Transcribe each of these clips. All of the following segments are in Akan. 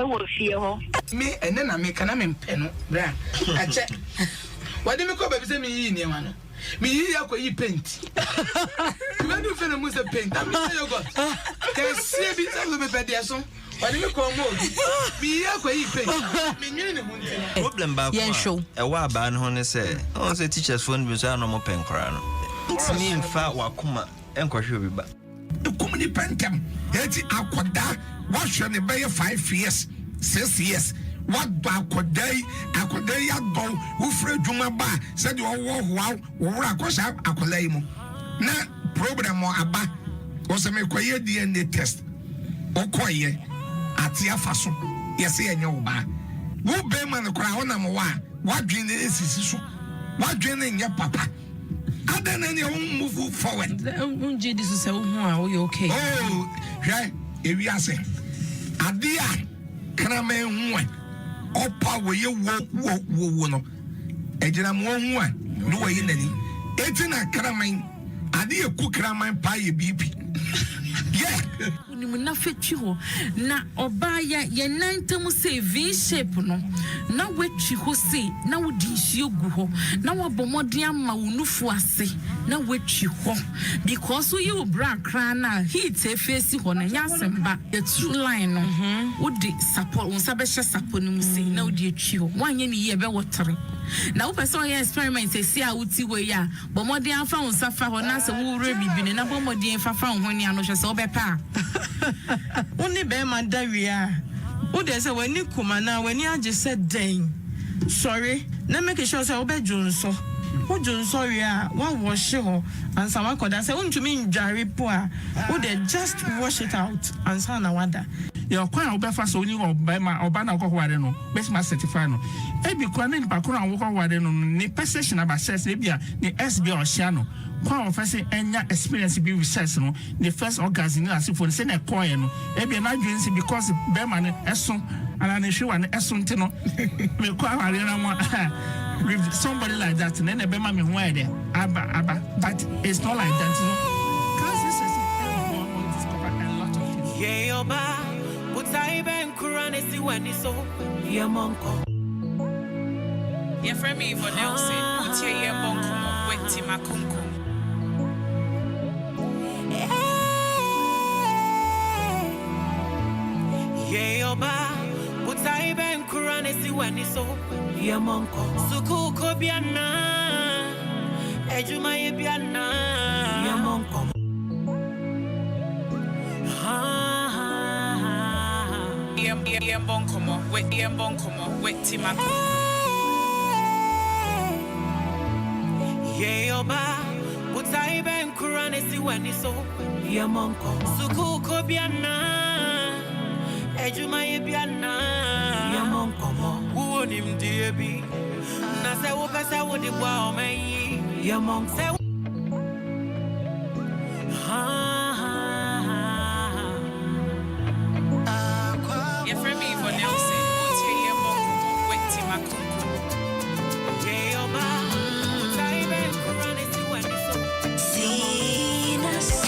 will fear me, and then I make an amen pen. I check. Why didn't you come and me in your man? Me, I could eat paint. You do feel a mousse paint. I'm not your god. Can see a bit of a pedestrian. Why didn't you come more? Me, I could eat paint. Problem back. Yeah, show. A while ban honey say, oh, the teacher's phone was no more pen crano. It's me in fat wakuma and Koshuba. The comedy pentam, Eti Aquada, what should the bay 5 years, 6 years. What Aquaday, Aquaday, who Fred Jumaba said you all wow, or Aquasha, Aqualamo. Na program or Abba was a make DNA test. Okoye, Atia Faso, yes, and your bar. Who bear the crown number one? What dream is what dream in your papa? I don't know move forward. This is okay. Oh, right, if you are saying, Adia, can I make one? Opa where you wo no ejina mo hu no way nani etina kraman ade eku kraman pa ye bibi yeah unimu na fetwi ho na oba ya ye nantam say v shape no na wetwi ho say na wodi nsuo gu ho na wabomodin ama wonufu ase na wetwi ho because you bra kra na heat face ho na nyasemba the true line no wodi support unsa be hye support ni mu say na wodi etwi ho wanye ni ye be wotere na wo person ye experiment say a wuti we ya bomodin afa unsa fa ho na se wo wure bibi na bomodin fa ho ni ano hye se obepa Only bear my diarrhea. Oh, there's a when you come now when you just said dang. Sorry, now make sure say obey Johnson. Oh, John sorry, one wash you and someone could say, won't you mean Jerry poor? Oh, they just wash it out and son I wonder. Your crown will be fast only or by my or banner of Wadeno, best my certified. Every crown Bakuna walk on Wadeno, the possession about says Libya, the SB or Shano. Kwa ofese enya experience be research no the first orgasm as if for say na choir no e be na dwen say because be man eso ana na hwe wan eso nti no me kwa ware na mo with somebody like that then be man me ho ide aba but it's not like that no cause this is discover a lot of things yeah oba but I ben kurane si wani so ye monko ye friend me for Nelson put ye monko wetti makunku yeah, oba, but I ben kurane si wani so ye monko. Suku ko biana, ejuma ye biana ye monko. Ye bonkomo, wet ye bonkomo, wet timako. Yeah, oba, but I ben kurane si wani so ye monko. Suku ko biana. Ejuma ye biana ye monkomo wo nim die bi na se wo pesa wo de bwa o mai ye monko ye friend me for Nelson put ye monkomo wetti makunku ye oba sai ben kurane si wani so sina so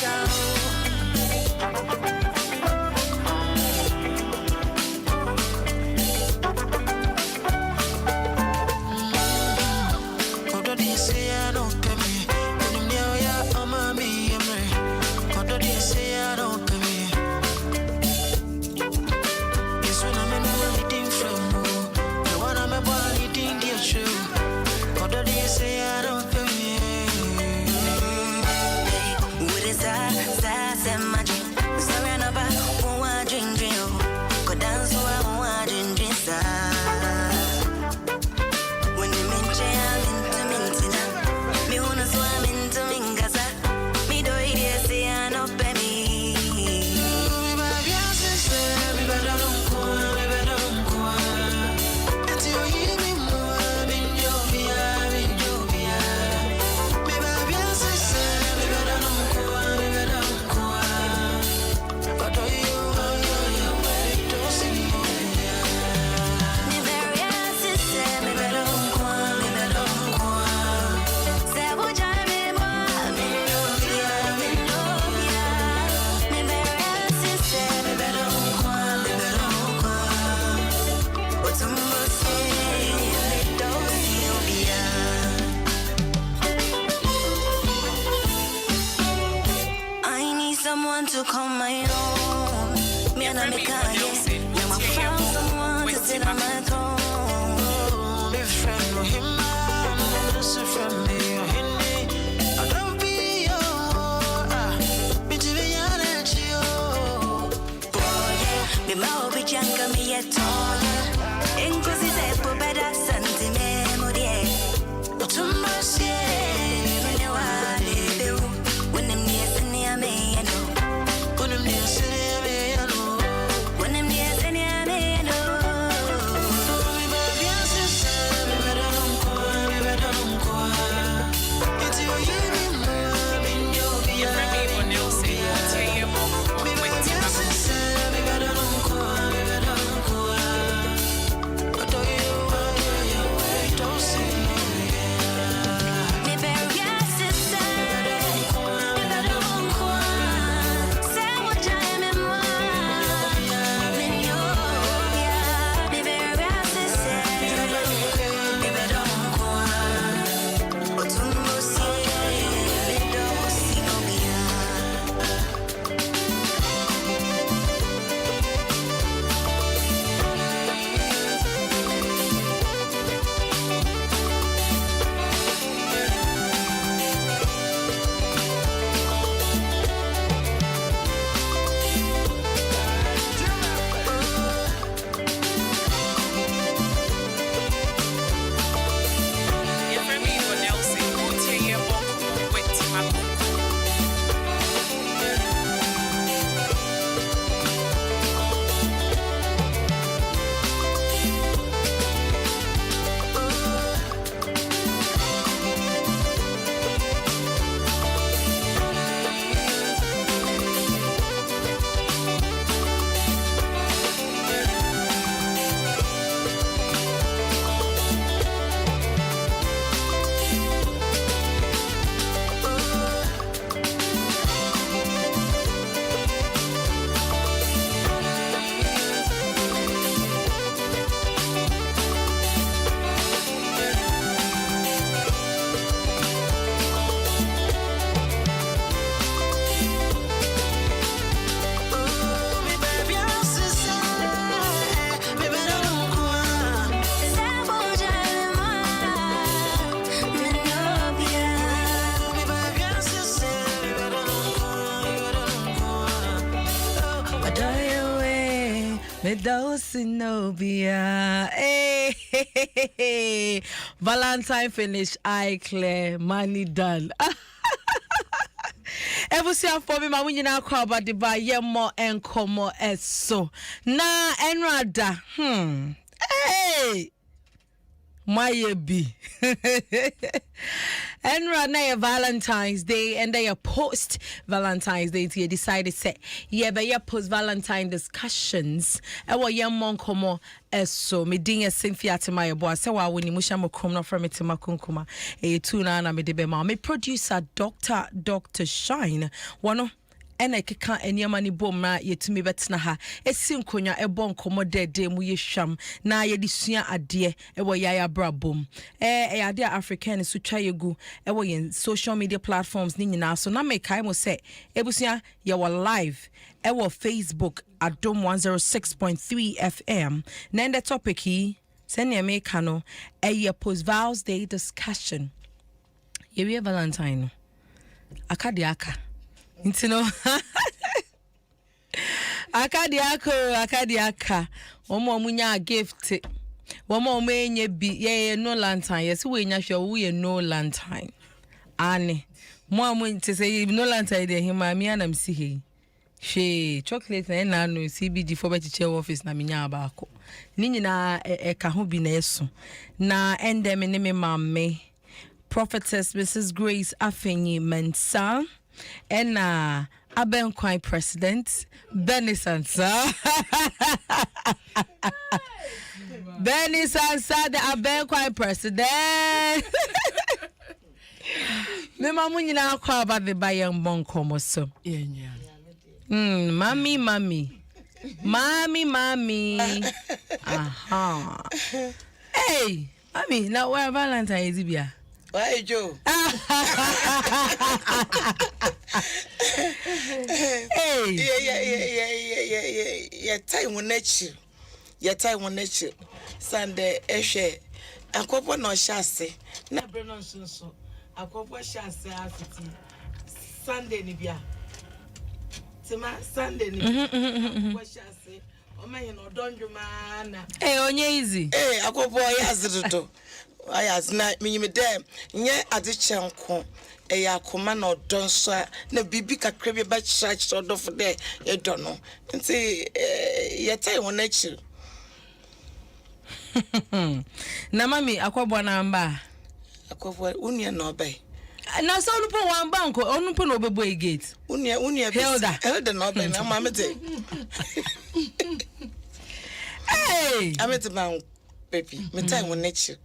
Say I don't come here. It's when I'm in to call my own. Me and I make now I found someone to sit on my throne. Be friend with him, man. Listen from me. Younger me at all. Inclusive se better santi memory. To mercy, when you are the when I'm near me, I know. When I'm near me, I know. When I'm near me, I know. Medosinobia. Hey, Valentine finish. I clear money done. Ebusia for me, my winning out crowd, but the buy YƐNMMɔ NKɔMMɔ eso. Na enrada. Hey. My be. And right now Valentine's Day and they are post Valentine's Day to decided say but post Valentine discussions YɛNMMɔ NKɔMMɔ eso me din Cynthia to my boy say wa woni musha mo krom no from me to makunkuma tu na me de be ma me producer Dr. Shine wano ena keka eniama ni bomra yetumi betena ha esinkonya ebo nkomo dede mu yehwam na ye disua ade ewo yaya brabom ade African so twa yegu ewo yen social media platforms ni nyina so na make kai mo say ebusua ye wo live ewo Facebook Adom 106.3 FM na the topic hi send me kano post vows day discussion ye Valentine akadiaka Intino akadiaka omo munya gift womo menye bi ye no lantern yes we nya hwe wo ye no lantern ane mo amu say no lantern de hima mi anam si he hwe chocolate na no CBG for bechiche office na minya abako ni nyina ka ho bi na eso na endem ne me mamme prophetess Mrs. Grace Afenyi Mensa and Abenkwai President Benny Sansa Benny Sansa the Abenkwai President me mamu nyina akwa ba the YɛNMMɔ NKɔMMɔ so Mommy aha hey mommy now where Valentine is bia Why Joe? Hey. Yeah. Time when nature. Your time when nature. Sunday, Eshe. Akɔpɔ na ɔhyɛ na bre no nso akɔpɔ hyɛ afiti Sunday ni bia tema Sunday ni akɔpɔ hyɛ ɔmanye no dɔndwuma na onye easy akɔpɔ yazidodo ayaz na minyime dem nye ade chenko akoma na ɔdɔ nso na bibi kakra bi ba church ɔdɔfo de ɛdɔ no nti yɛtai wɔn akyi. Na mami akwabwa na mba akwabwa unia na obey na so olupo wan bank onupo na obebo gate unia Hilda na obey na mama te hey amete ban baby me time won nachi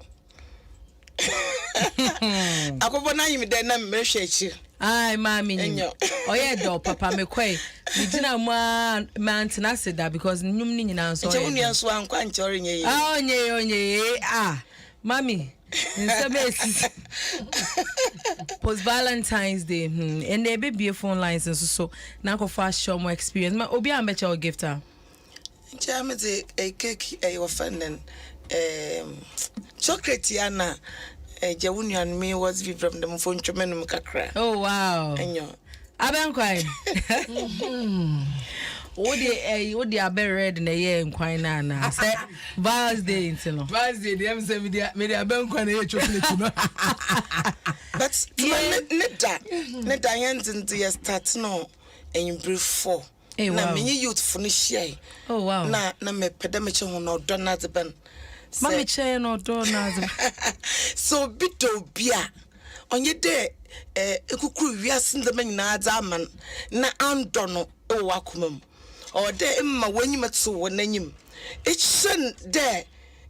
akwabwa na yimi de na me hwe achi ai mami nyo oye do papa me kwai me gina man tina seda because nyum ni nyina so je unia so ankwa nchore nye onye mami nse post Valentine's Day and there be phone lines so na ko fa show more experience ma obi am becha o gift am nche a cake your friend chocolate yana Jawunian me was vi from the phone chumenum kakra. Oh wow. Enyo. Abenkwai. Odi abe red na ye nkwan na say Val's Day ntino. Val's Day dem say me dey abenkwai na ye chocolate no. But neda yent ye start no en brief 4. Na me youth finish. Oh wow. Na me pede me che ho no donut ben. Mami chair no donut. So bito bia onye de ekukuru wiase ndem nyina azaman na andono e wakomam o de emma wanyim tso wonanyim echen de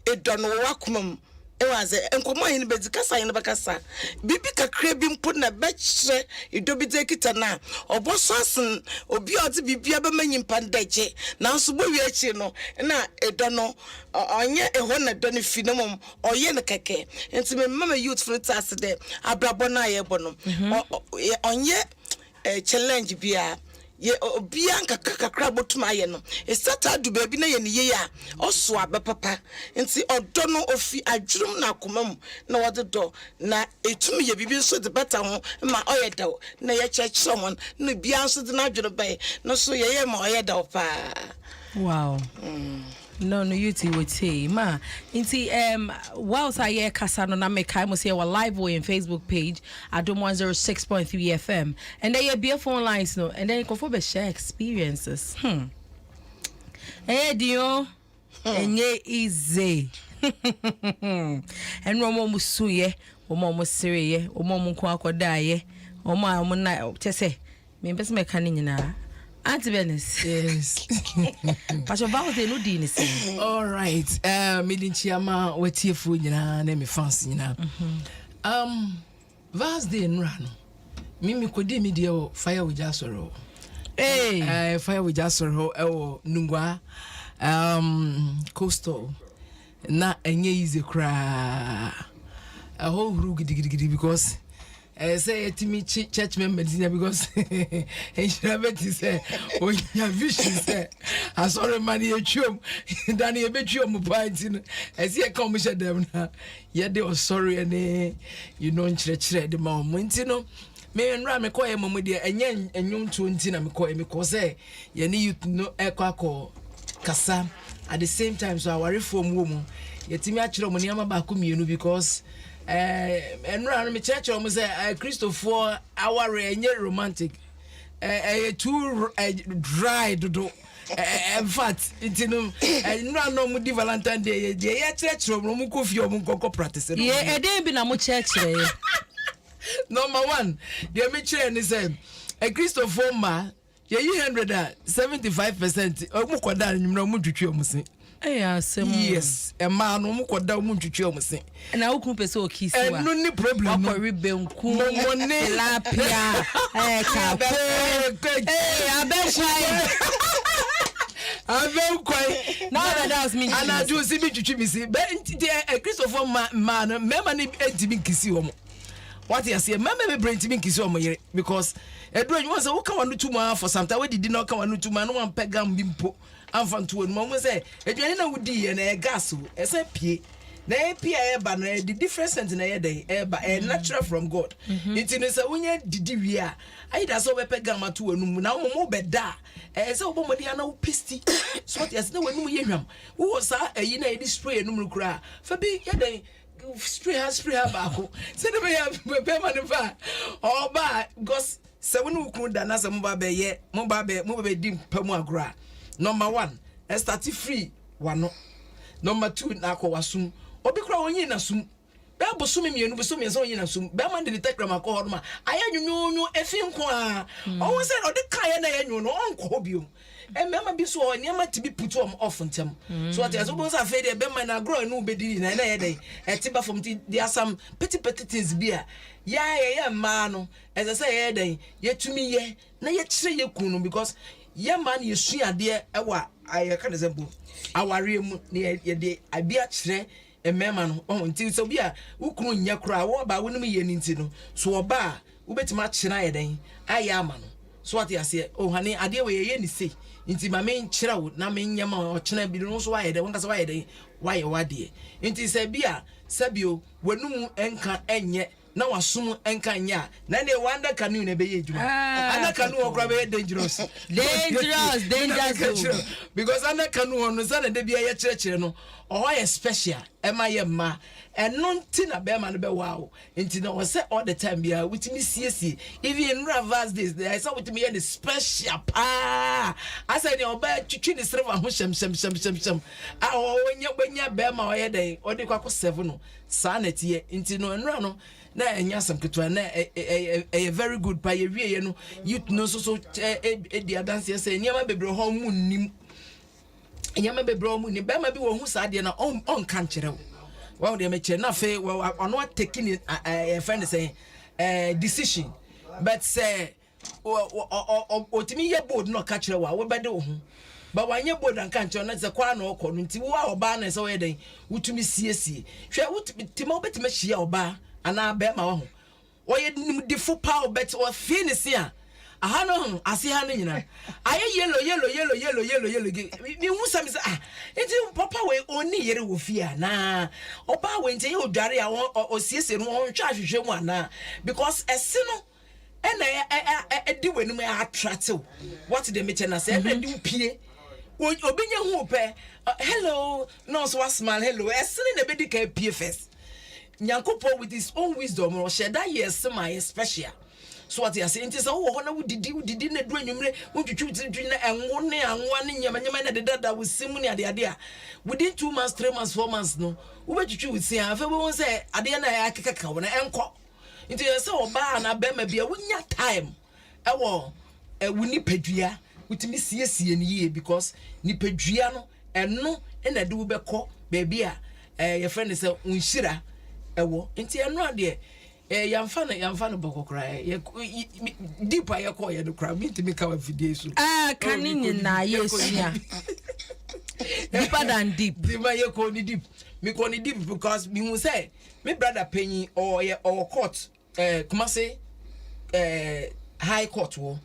edono wakomam e waze enkomo yin bezi kasa yin bakasa bibi kakra bi mpo na bekire edobi de kita na obososen obi odi bibia be manyim pandaje na so bo wi achi no na edono onye eho na do ne fi no mom oye ne keke enti me mama youth for task de abrabo na ye bo no onye challenge bia ye obia kakra botuma ye no e start do baby na ye ne ye ya oso abepapa enti odo no ofi adwurum na akomam na wode do na etumi ye bibi so de beta ho ma oye da na ye cheche won na bia so de na adwuro bai no so ye ma oye da pa. Wow. No, you would say, ma. Inti whilst I hear Kasano na me kai mo say our live way in Facebook page Adom 106.3 FM, and then you be phone lines no, and then you can for share experiences. Dio, and ye easy. And Romo musuye, Omo musiriye, Omo munko akodaye, Omo na tese. Me best me kanin na. Auntie Venice. Yes. But your vows they no di ni say. All right. Me din chiama wetie fu nyina na me fans nyina. Vows they nra no. Me kodi me de fire with jasoro. Hey. Fire with jasoro e nungwa coastal na enye easy kra. A whole huru gidi because say to me church members because Enshirabeti say when your vision say I saw a money a chum Danny a bit chum point as he come with them now yet they were sorry and you know church the moment you know me and Ram call him dear and yen and young 20 and call him because you need you to know echo kasa at the same time so our reform woman yet me actually money am back because and run me church almost say Christopher our romantic too dry do in fact it no mu di Valentine Day ye church room ko fi o ko practice ye e dey bi na mu church number 1 dey me church ni say Christopher ma ye 175% o mu ko da nyimra mu twetwe o mu sin. Yes, a man who could down to Chomsing. And I will pay so kiss. And no problem. Ribbon, cool, lapia, I quite now that me, and I do see me to Chimney. But Christopher man, Memani, and Timmy Kissium. what you say mama be brain timi nkisi omo yere because edro you want say wo ka wanu tuma for sometimes we did not ka wanu tuma no wan pegam bimpo amfa nto anu mo say edwani na wudi ye na gas o ese pie na pie eba na the difference na ye dey eba natural from God it no say wonya didi wi a aida so we pegam ato anu mu na mo beda say obomodi ana wo pisti so what you say wanu ye hwam wo sa ayi na ye spray anu mu kura fa bi ye dey spray baako say the be man fa oba because se wonu ukru da na se mo ba be dim pamu agora number 1 start free wano number 2 na akọ wasum obi kura onyi na sum be abosum mienu bosom yesa onyi na sum be man de telegram akọ ho ma aya nwunwu efi nko a o se o de kan na ya nwu no onko biom mama bi so oniama tibi putu am off ntem so what as obon sa fe de be man agro no be di na ye dey etiba from there are some petty things bi a ya ma no as say ye dey ye tumi ye na ye kire ye kunu because ye man ye suade e wa aye ka de zembo aware mu na ye de abi a kire emema no nti so bi a ukunu nya kura wo ba wonum ye ni nti no so oba wo betima kire ye den aye ama no so what you say oh honey ade we ye ni say nti ma me nkyira wo na me nyama o kyena bi no so wa ye de wonka so wa ye de wa ye wade nti se bia sabio wanum enka enye na wasum enka nya na ne wanda kanu ne be ye djuma ana kanu okra be dangerous because ana kanu ono sa na de bia ye kyerɛkyerɛ no o ye special ema ye ma eno nti na be ma no be wow nti na wose all the time bia witimi siesie even in reverse days I saw witimi ye the special pa asa ne oba twitwi ne serve ho shem a onye gbanya be ma o ye den o de kwako 7 no sa na tie nti no enra no na enya sam ketwa na a very good pa ye wie ye no youth no so di dance ye say nyama bebre ho mu nim nyama bebre ho mu nim be ma bi wo hu sa de na on kan kire wo de me kire na fe ono taking a friend say decision but say otimi ye bold no ka kire wo be de wo hu ba wanye bold an kan kire na say kwa na okọ no nti wo a oba na say wo ye den wutumi siesie hwe wutimi ma obetime hia oba ana be ma wo oye dimdifo power bet o finish ya aha no ase ha no nyina aye yellow mi hu sam say enti papa we oni yere wo fia na oba we nti ye odware a o siese no on twa hwehwe mu ana because ese no ena di wenum attract what the meche na say di pie obinya hu pe hello no so smile hello ese ne be di ka pie first Nyankopo with his own wisdom or sheda yes my special so what you say nti so wo na wudidi na du anwumre wutwutwu na enwo ne anwa ne nyama na de dada wo simu ne ade a within 2 months 3 months 4 months no wo betwutwu wo sia afa bo won say ade na ya kekeka wo na enko nti say oba na be ma bia wonya time ewo wuni padua wutimi siesie ne ye because ni padua no eno na de wo bekọ baby a your friend say unshira ewo nti eno ade yamfa no bokokra deep aye ko ye no kra mitimi ka wa video so kanini na yesia deeper than deep ye ko ni deep me ko ni deep because me hu say me brother penny or court kuma say high court wo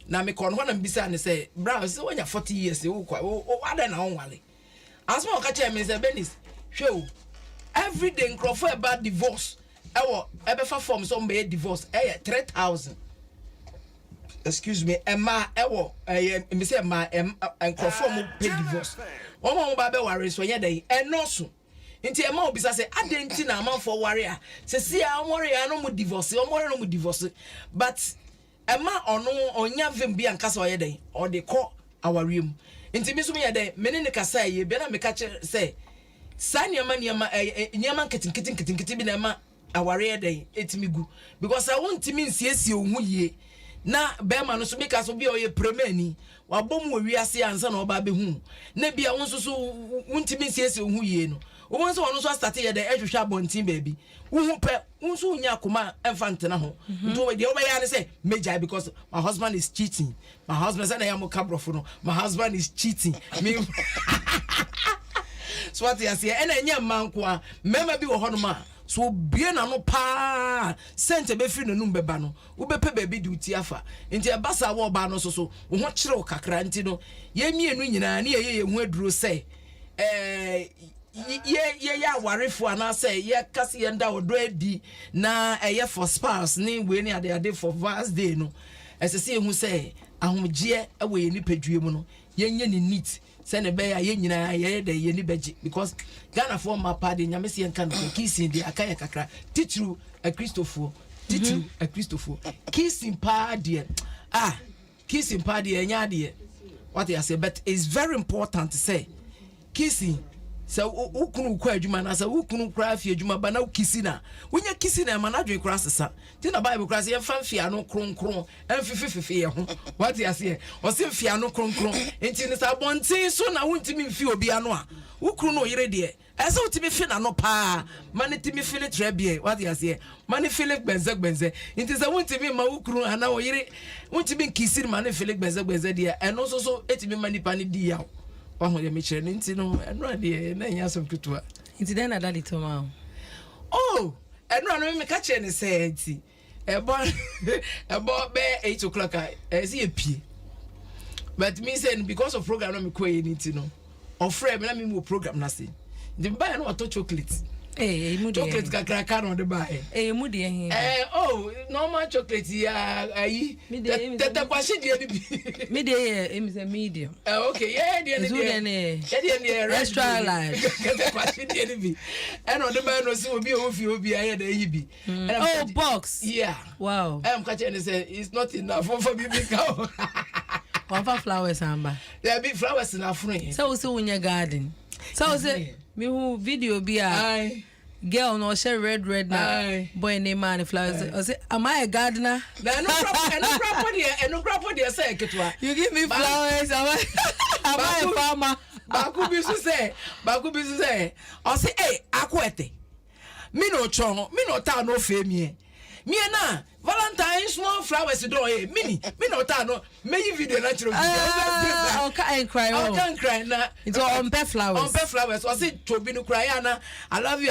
na me ko no na mbisa ne say bra say wonya 40 years wo kwa wo ada na onwale asma o ka che me say benis hwe every day crofo about divorce ewo ebefa form so mbe divorce 3000 excuse me emma ewo me say emma crofo mo pay divorce omo ba be ware so ye dey enoso nti emma obisa say adenti na amanfo ware a se si a ware ya no mo divorce but emma ono onya vim bia nkasa o ye dey o de ko awarem nti mi so me ye dey me ne kasa ye bia na me ka say sanyama nyama nketin bi na ma aware dey etimigu because I want me nsiesie ohu yie na be ma no so make so bia oye premani wa bom wo wiase ansa na oba be hu na bia won so wontimi nsiesie ohu yie no won so ono so start ye dey ehwehwa abontin baby wo pe won so nya akoma emfa ntena ho nto we dey oba ya say major because my husband is cheating my husband say na ya mo kabrofo no my husband is cheating me so what you say ena nya manko a mema bi wo hono ma so bie na no pa sente be free no num beba no wo be pe baby duty afa nti e basa wo ba no so wo ho kire wo kakra nti no ye mienu nyina na ye hu aduro say ye ya warefo ana say ye kase ye nda odo adi na ye for spouse ni we ni ade for Father's Day no esese ye hu say ahomgye e we ye ni padue mu no ye nye ni neat say ne be ya ye nyina ye de ye ni beji because Ghana for ma pa de nyame se ye kan kissing de akaya kakra titru a Christopher titru a Christopher kissing pa de kissing pa de nya de what I say but it's very important to say kissing so ukunu kwa adwuma na so ukunu kra afia adwuma ba na ukisi na wonya kisi na ma na dwen kra sesa ti na bible kra se ye fanfia no kronkron emfefefefe ye ho what I say o se mfia no kronkron enti ni sa bontin so na wontimi mfi obi ano a ukunu no yire de ese wotimi fi na no pa mane timi fili trebie what I say mane fili gbenze enti sa wontimi ma ukunu ana o yire wontimi kisi mane fili gbenze de eno so etimi manipa ne di ya oh ya mechere nti no eno ade na nya so kutua nti den na dali to ma oh eno anu me ka che ne say nti ebo be 8 o'clock see e pie but me say because of program no me ko ye nti no ofre me na me mo program na say the buy no to chocolate mu de chocolate kakra no de buy mu de hin oh normal chocolate ya ayi tete kwashi de ni bi me de em say medium okay yeah de ni extra large tete kwashi de ni bi and on the buy no see obi ofi aye de yi bi oh box yeah wow catch and say it's not enough for baby cow one for flowers amba there be flowers in afrin so we see unya garden so say me who video be a girl no share red na boy name man flowers I say am I a gardener no proper there say ketwa you give me flowers am I a farmer baku bi so say I say eh akwete me no chon me no ta no fe me na Valentine small flowers do me no ta no me video na chiro I can't cry na it's on pet flowers I say tobi no cry na I love you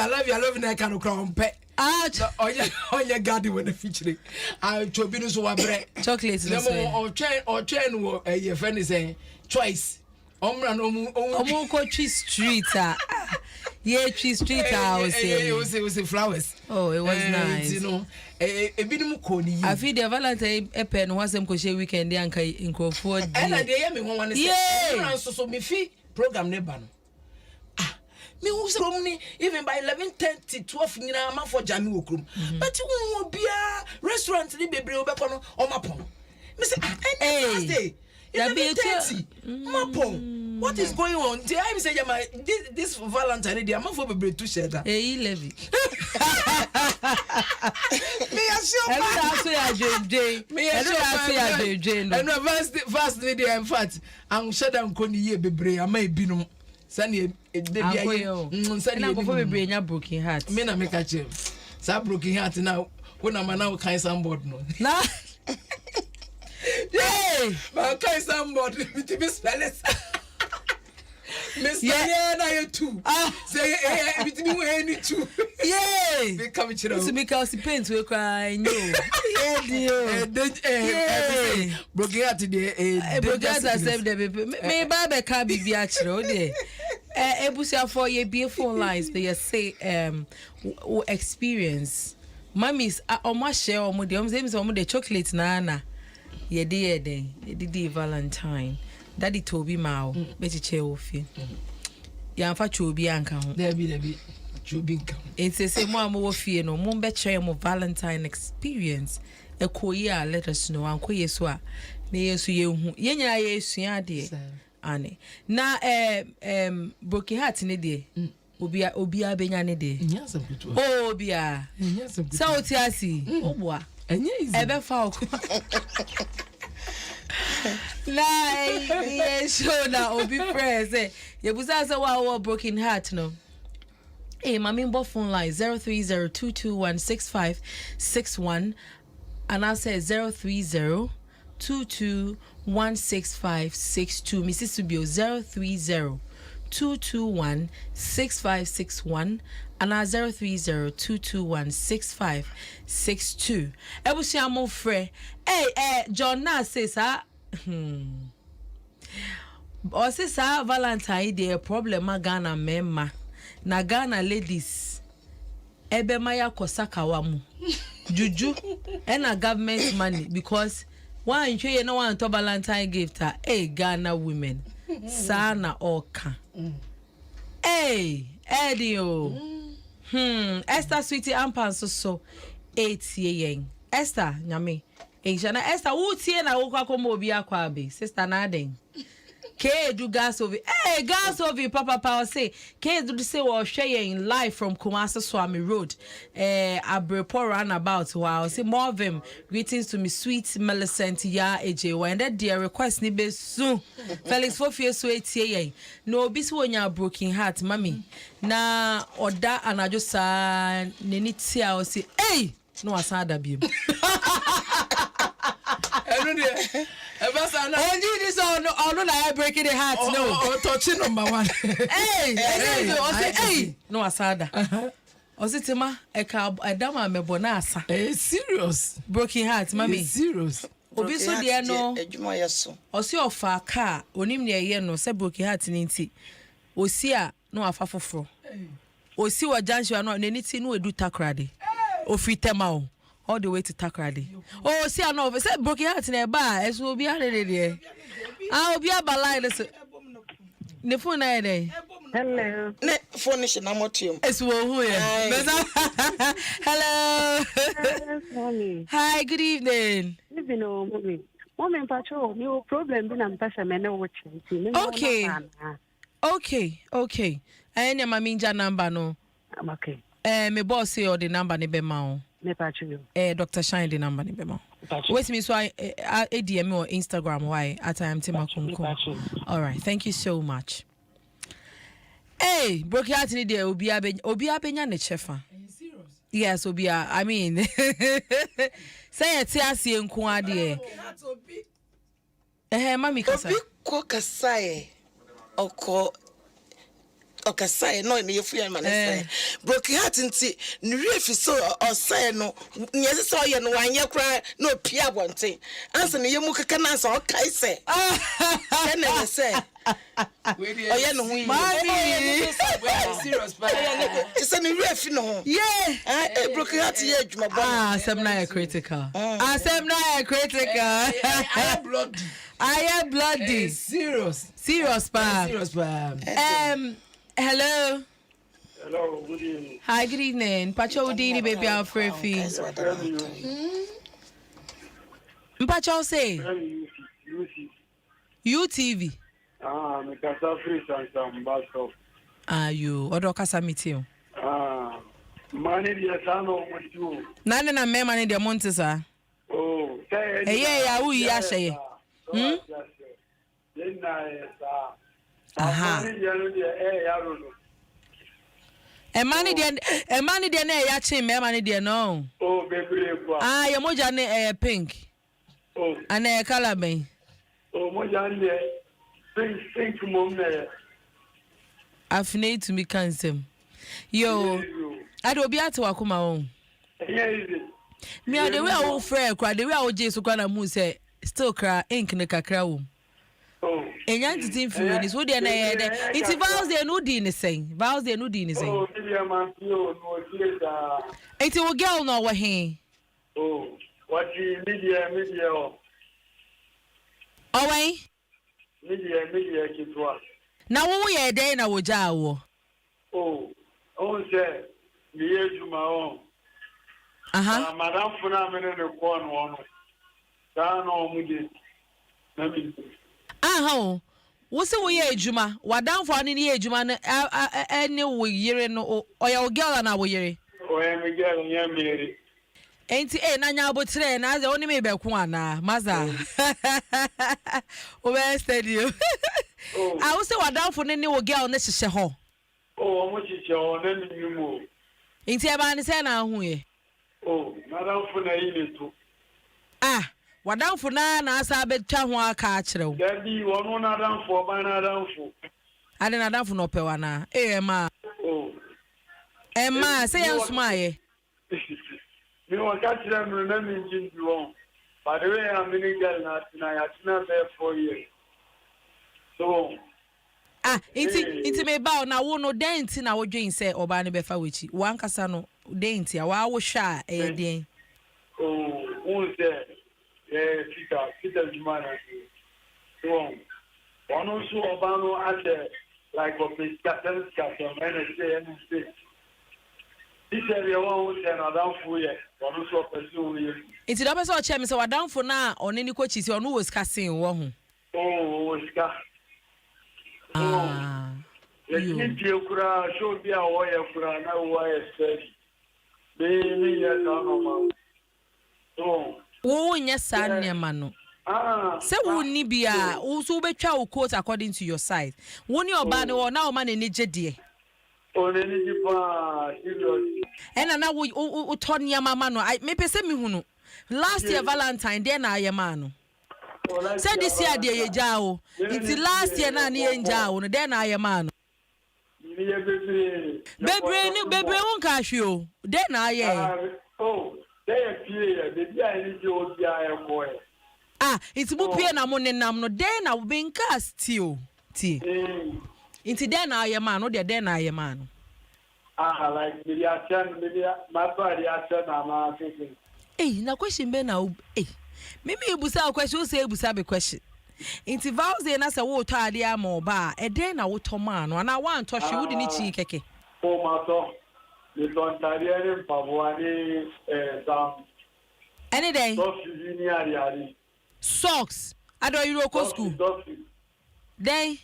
na can cry on pet onya garden when the feature tobi no so wa bre chocolate no or train wo your friend is saying choice omra no omo ko tree street yeah tree street house it was flowers oh it was nice you know ebinum ko ni I feel the Valentine epen no wasem ko share weekend dey anka inkrofo di and dey hear me one say so me fi program ne ba no me who say me even by 11:30 12 nyina ma for jami okrum but who bia restaurant ni bebre obekọ no o mapon me say Thursday 11:30 mapon what is going on the I say this Valentine day am for bebre to share that levy me assure and first day in fact am share them ko ni ye bebre am ebinum sani e dey here sani go for bebre nya broken heart me na make a chem sa broken heart now when am now kind somebody no na hey ma kind somebody with me spells Mr. Yeah, na you too. Say with me we any too. Yeah. We come chiro. So because paint we cry no. Yeah dear. Broken heart dey broken heart accept the me ba be ka bibia chiro dey. Ebusia for ye beautiful lines they say experience. Mommies omo share omo dey say omo dey chocolate na ye dey Valentine. Daddy Toby Mao, Betty Cheofi. Yanfa Chobi Anka. There be Chobi. It's the same one more fear no more better more Valentine experience. A koya let us know and koye swa. Near su yenya yes yadi. Annie. Na broken heart in a day. Obia benyane day. Oh, Bia. So tiasi. Oh, boy. And yes, ever falk. Yes, sure now obi friends ye buza say wa broken heart no eh mami mbo phone line 0302216561 and I say 03022165662 Mrs. Subio 221-6561 and 030-221-6562. Ebusia mo frɛ. John na says o se sa Valentine Day problem Ghana memma na Ghana ladies ebe maya kosakawa mu juju and a government money because one you no want to Valentine gift Ghana women sana oka Edio Esther sweetie ampanso so 8 yen Esther nyame Jana Esther wo tie na wo kwa komo obi akwa be sister na den K do gas over gas over papa say K do say we share in live from Kumasi Swami Road Abrepo roundabout wow say more of them greetings to me sweet Millicent ya AJ when that dear request ni be soon Felix Fofie so etie no bi so nya broken heart mami na oda anajo sa neni tia o say no asada biem this on I breaking the heart no touching number 1 no asada ositima edama mebo na asa serious broken heart mami serious obi so de no adwuma yeso osi ofa car onim ne ye no se broken heart ni nti osi a no afa foforo osi wa janshi no ne niti no edu takrade ofi tema o all the way to Takrady. Oh, see, I know. Say broken heart in a bar. As will be there. I'll be a balai. The phone day. Hello. Ne phone is na motium. It's who Hello. Mommy. Hi, good evening. Even no mommy. Mommy patrol, no problem bin am pasa me no watching. Okay. I am my minja number no. I'm okay. Me boss say or the number ni be ma. Dr. Shine the number ni bema. Wait me so I DM or Instagram why at I am Timakumkum. All right, thank you so much. Broke heart ni there obi abenya ne chefa. Yes, obi I mean say eti asie nko ade mami kasa. Obi ko kasa oko okasai no ne yefu yan manese broke heart nti ne refi so osai no nyese so ye no wanye kra no pia bonte anse ne yemu kaka na so okai se ene se oye no hu mami serious pa se ne refi no yeah broke heart ye adwuma bon sem na critical sem na critical I am bloody serious pa Hello. Hello, good evening. Hi, good evening. Pacho Udini, baby, Alfrefi. Mpacho say? UTV. Me kasa free some basto. You odo kasa meeting. Money dia sano mutu. Nane na me money dia monte sa. Oh, ya wu ya sheye. Aha. Emani dia na ya chi me emani dia no. Oh, baby kwa. Your moja ne pink. Oh. Ana color ben. Oh, moja ne pink mom ne. Afine to me cancel. Yo. Ade obi ate wakoma won. Me ade we a wo frɛ kra de we a wo je so kra na mu se still kra ink ne kakra wo. Enya ntiti mfiwe ni so de na ye de iti vows de no di ni sen oh media man no da iti wo girl no wo he what media wen media kitwa na wo ye de na wo ja wo se mi ejuma on madam funa me ne ko no da no mu de na mi wo se wo ye adwuma wadanfo ane ne ye adwuma na ene wo yire no oya wo girl na wo yire oya me girl nya mere enti na nya abotre na ze oni me be ko ana maza o be studio wo se wadanfo ne wo girl ne hyehyɛ ho mo hyehyɛ ho na ni mu enti e ba ne se na hu ye madamfo na yi ne to wadanfo na asa betwa ho aka akyerew dabi wono na danfo ba na danfo Ade na danfo no pewana. Emma. Oh. Emma, say you smile. Me wa catch them na me njin duon. By the way, I'm in girl na ya tina there 4 years. So Inti me ba na wo no denti na wo dwen se oba ne befa wechi. Wan kasa no denti a wa wo hwa e den. Oh, who say Peter Jumana. So one also Obano at like a place captain and say he said you want to down for you. One also pursue you. Inti do be so che me se wa danfo na oni ni kochi se onu wo skasin wo ho. Oh, ska. You need to kura show be a wire kura na wire steady. Be ya no. So wo nya san ne ma no. Se wo ni bia wo so betwa wo quote according to your size. Wo ni oba ne wo na o ma ne gede. O ne ni pa serious. Ena na wo to nia mama no. Me pese me hunu. Last year Valentine day na ayema no. Say this year dey ye ja o. It's last year na ye nja o no day na ayema no. Bebre won ka hwe o. Day na aye. Oh, they pie baby I need you bia e boy. It's bu pie na mo nenam no day na wo ben ka still. Ti. Into day na ayema no day na ayema no. Like maybe I can my body I can na thinking. Na question be na me ebusa question say ebusa be question. Inti vows dey na say wo to ade ama oba e den na wo to ma no na wan to hwe wo di ni chi keke. O ma to. Le don tariere pavoani sam. Any day. Socks. Ado you go school. Then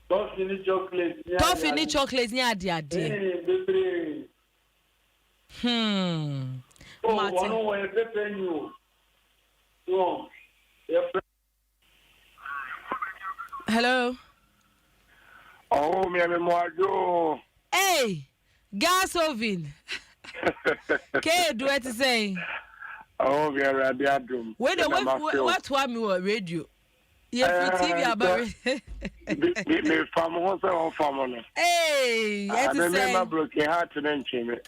Toffee ni chocolate. Toffee ni chocolate ni ade. Martin. One way pepe you. So, hello. Oh, me mo. Hey, gas oven. Okay, do what to say. Oh, we are at the Adom. Wait, what one me radio? Yeah, TV about me farm on farm. Hey, I remember broken heart and chimney.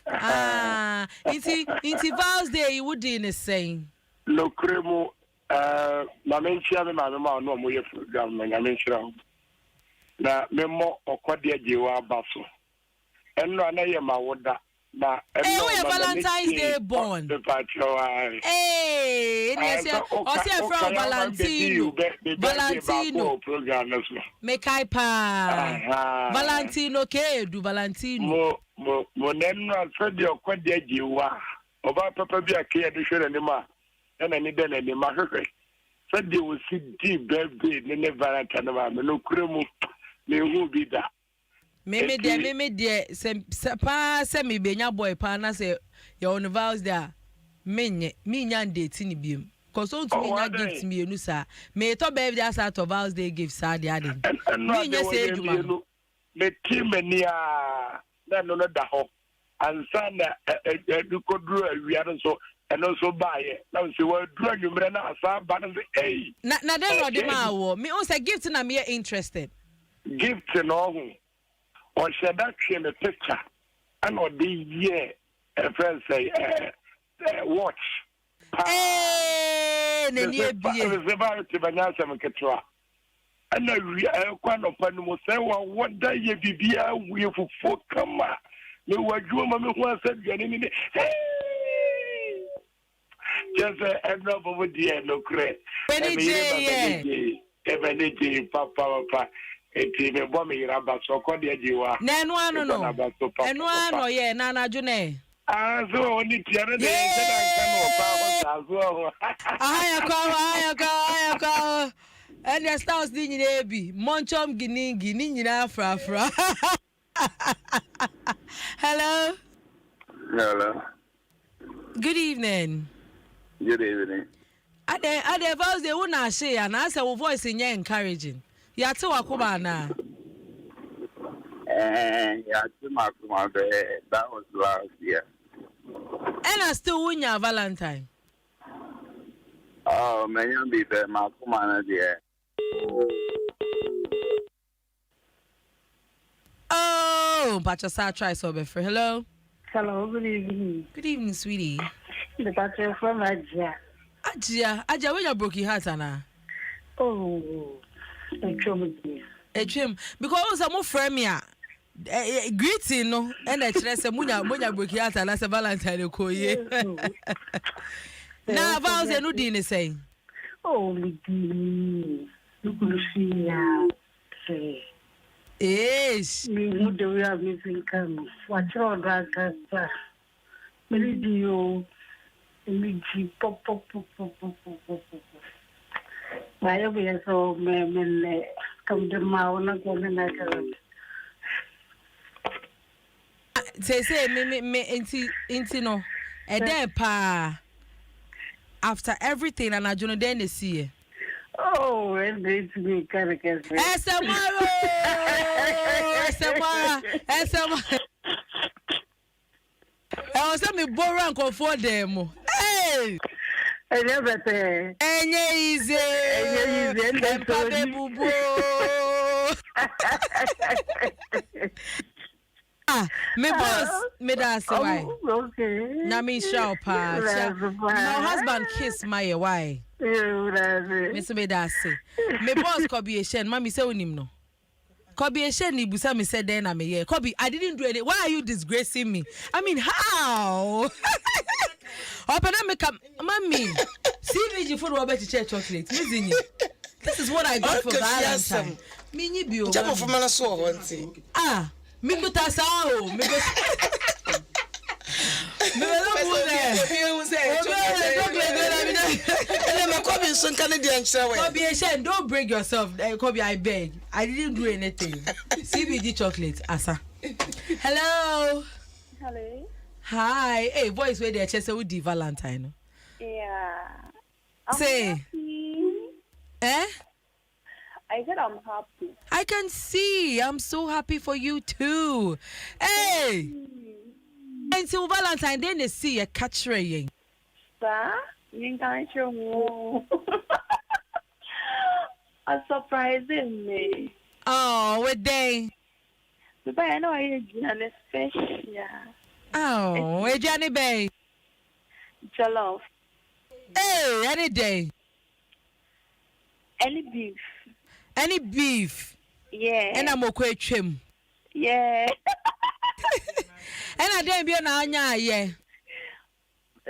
It's Val's Day, you would in the same. No cremo, Lamentia, the man, no more government. I mentioned na memo okwadia jiwa baso. Eno na ye mawoda. Na Valentine's Day born. Hey, from Valentino program as me kaipa Valentino ke du Valentino mo nenno afedi okwadia jiwa oba papa bi akeye do hwere ne ma na ni de na ni ma hwehwe fedi wo si di birthday ne Valentine ma me no kuremu me hu bi da. Meme de se me benya boy pa na se your universe there me nya date ni biem cause on to me nya gift me enu sa me to birthday as out of house day gift sa de ade me nya say eduma me team ni na no da ho ansa na du kodru awia so eno so baaye na se wa dru anwumre na asa ba na say na den ro de ma wo me on say gift na me interested gift no ho or should that create a picture and or the year a friend say watch. It's about to Vanessa Mketra. And I quite open will say, well, what day you be we for come? No, what you mamma was said, hey, just a enough of a dear no credit. Every papa. Eti bomi raba so ko de ajiwa na enu ano ye na anaju ne so oni tiare de nka no pa ko aya and the stars di nyina bi monchom gini nyina afra hello good evening ade voice de una share na say wo voice nya encouraging. Ya te wakuma na. Ya te makuma be that was last year. And I still win your Valentine. Oh, man, be be makuma na there. Oh, but just try so be free. Hello. Hello, good evening. Good evening, sweetie. The doctor from Aja. Aja, when you broke your heart, Anna. Oh, a trouble. A trim because I'm more friendly. Greeting no, and I say munya broke your heart, and that's a Valentine ko ye. Now, vows and Udine saying. Oh, me, you could see now. Yes. Me would do have me come. What's all that? Meridio, me pop. Why are we so men come to Mauna going say me inti no. Ede pa. After everything, and I don't know see. Oh, and it's me, Caracas. Esamara. I was me borrow and comfort them. Hey! I never say. Enye easy. Empabe bubu. Me boss, me da say why. Okay. Na me show pa. My husband kiss my why. Me so me da say. Me boss could be a shen. Mommy say unim no. Could be a shen ni busa me said then I'm here. Could be I didn't do it. Why are you disgracing me? I mean how? Open up me come, mommy. CVG for Robert Church chocolate. Listen, this is what I got for Valentine. Me ni bio. Jump for mana so wanti. Ah. Me go ta sao, me go. Me lo mu don't break yourself. Kobe, I beg. I didn't do anything. CBD chocolate, asa. Hello. Hello. Hi. Hey, voice where they chese with the Valentine. Yeah. Say. Eh? I said I'm happy. I can see. I'm so happy for you too. Hey. Until Valentine, then they see a catch ray. Sir, you can't show me. A surprising me. Oh, what day? But I know I am special. Oh, where Johnny Bay? Jollof. Hey, any day. Any beef. Any beef? Yeah. And I'm okay trim. Yeah. And I didn't be an anya, yeah.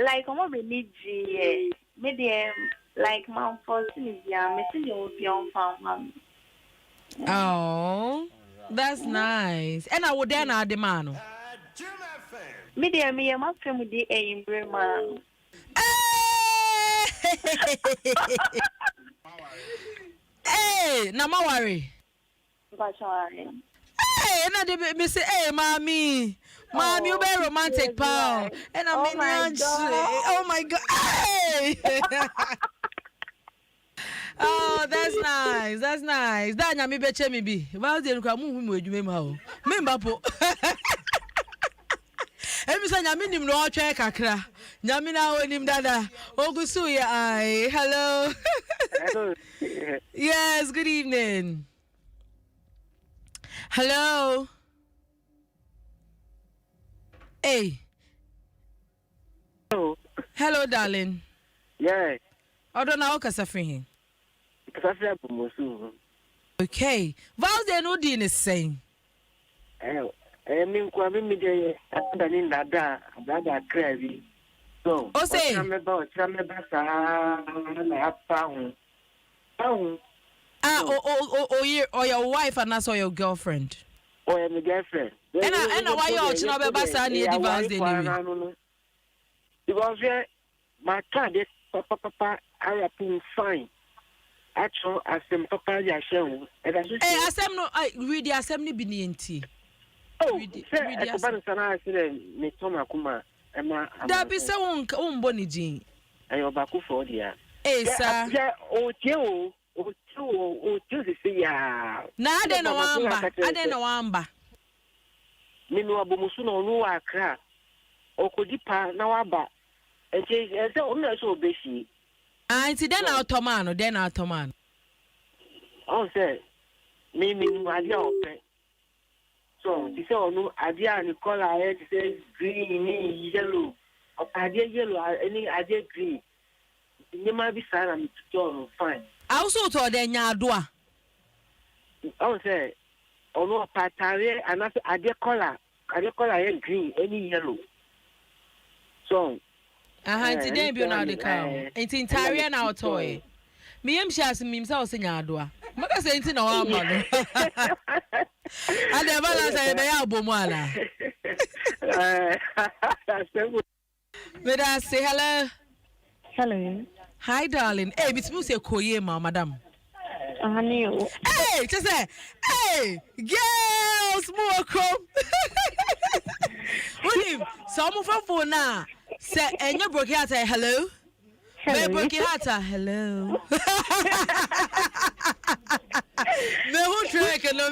Like, I'm a religion, medium, like Mount Fortune, yeah, missing your beyond farm. Oh, that's nice. And I would then add the man. Medium, me, I'm up with the aim, man. Hey, no more worry. Hey, and I did me say, hey, mommy, you very romantic, pal. And I mean, oh my God, hey. Oh, that's nice. That's nice. That na me beche me be. Ba de nka mu hu mu adwuma mu ha o. Me mba po. Emi sa nyame nim no otwe kakra. Nyame na onim dada. Ogusu ya ai. Hello. Hello. Yes, good evening. Hello. Hey. Hello. Hello, darling. Yeah. Odona o kasa free. Okay. Vows they no din is saying. Me kwa me de adani nada brother crazy. So, o say me ba sa na apa hu. Or your wife and that's your girlfriend. Or my girlfriend. And why you chino be ba sa na the vows they do. Because my car this papa I am fine. Actually, asem papa ya shehu. Asem no read the asem ni bi enti. Oh, read the asem sana asem me toma kuma. Da bi se won boni jin. Ayo ba ku for dia. Sir. Ya o tie se ya. Na ade na wamba. Me no abomusu no no akra. Okodipa na waba. Enti ese o na so obeshi. Auntie, then Ottoman. Oh, say, me, I open. So she say no idea and color I say green, yellow. Or idea yellow, any idea green. You might be silent to fine. I also told them Yadua. I say, oh no, patare and I idea color green, any yellow. So, Auntie Debbie now the cow. It's in Tarian our toy. Me am shas me himself in Yadua. Maka say it's no one. And the balance I be album wala. May I say hello? Hello. Hi darling. Hey, it's me say koye ma madam. Honey. Hey, just say, hey, girls, more come. William, some from phone now. Say, and you broke out. Hello. Me broke out. Hello. Me who check no.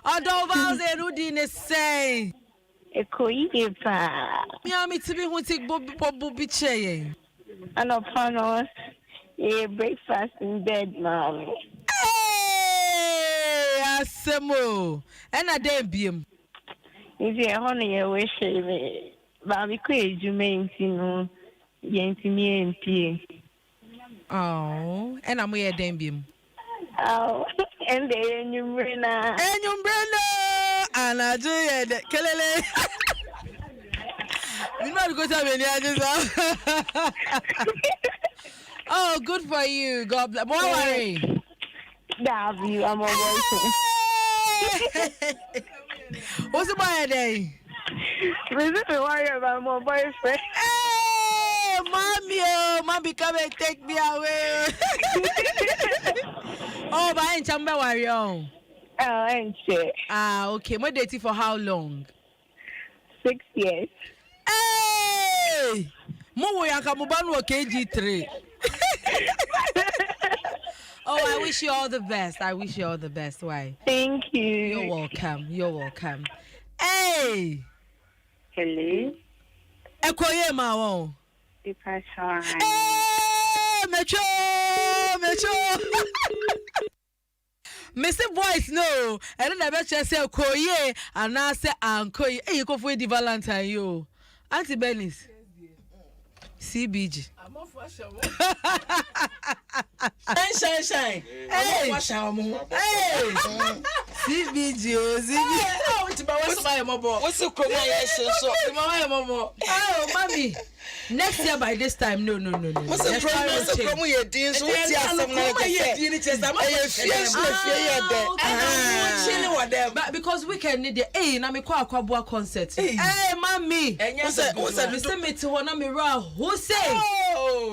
Adom vows and who didn't say. A koye pa. Me to be who take Bobby Che. And upon us, a breakfast in bed, mom. Hey, Asemo. And a debium. If you're honey, I wish me. But because you mean, me and P. Oh, and I'm here, debium. Oh, and then you bring and I do it. Kelele. You might go to many Oh, good for you. God bless. Don't worry. W, I'm a boyfriend. What's the boy day? Don't worry about my boyfriend. Hey, mommy, come and take me away. Oh, but I ain't chamba worry on. Oh, ain't shit. Ah, okay. My dating for how long? 6 years. Hey! Mo yanka mo banu KG3. Oh, I wish you all the best. Why? Thank you. You're welcome. Hey! Hello. Ekoye ma won. Hey, Metro. Missy voice no. And then I bet you say Koye and I say Ankoye. Hey, you go for the Valentine you. Auntie Bennis. CBG. I'm off Shine. Hey. Hey. CBG. Oh, it's about what's my mobile. What's the promotion? Oh, mommy. Next year by this time, no. What's the promo you did? So what's but because we can need the na me kwa akwa concert. Hey, mommy. What's the me to one me ra who say?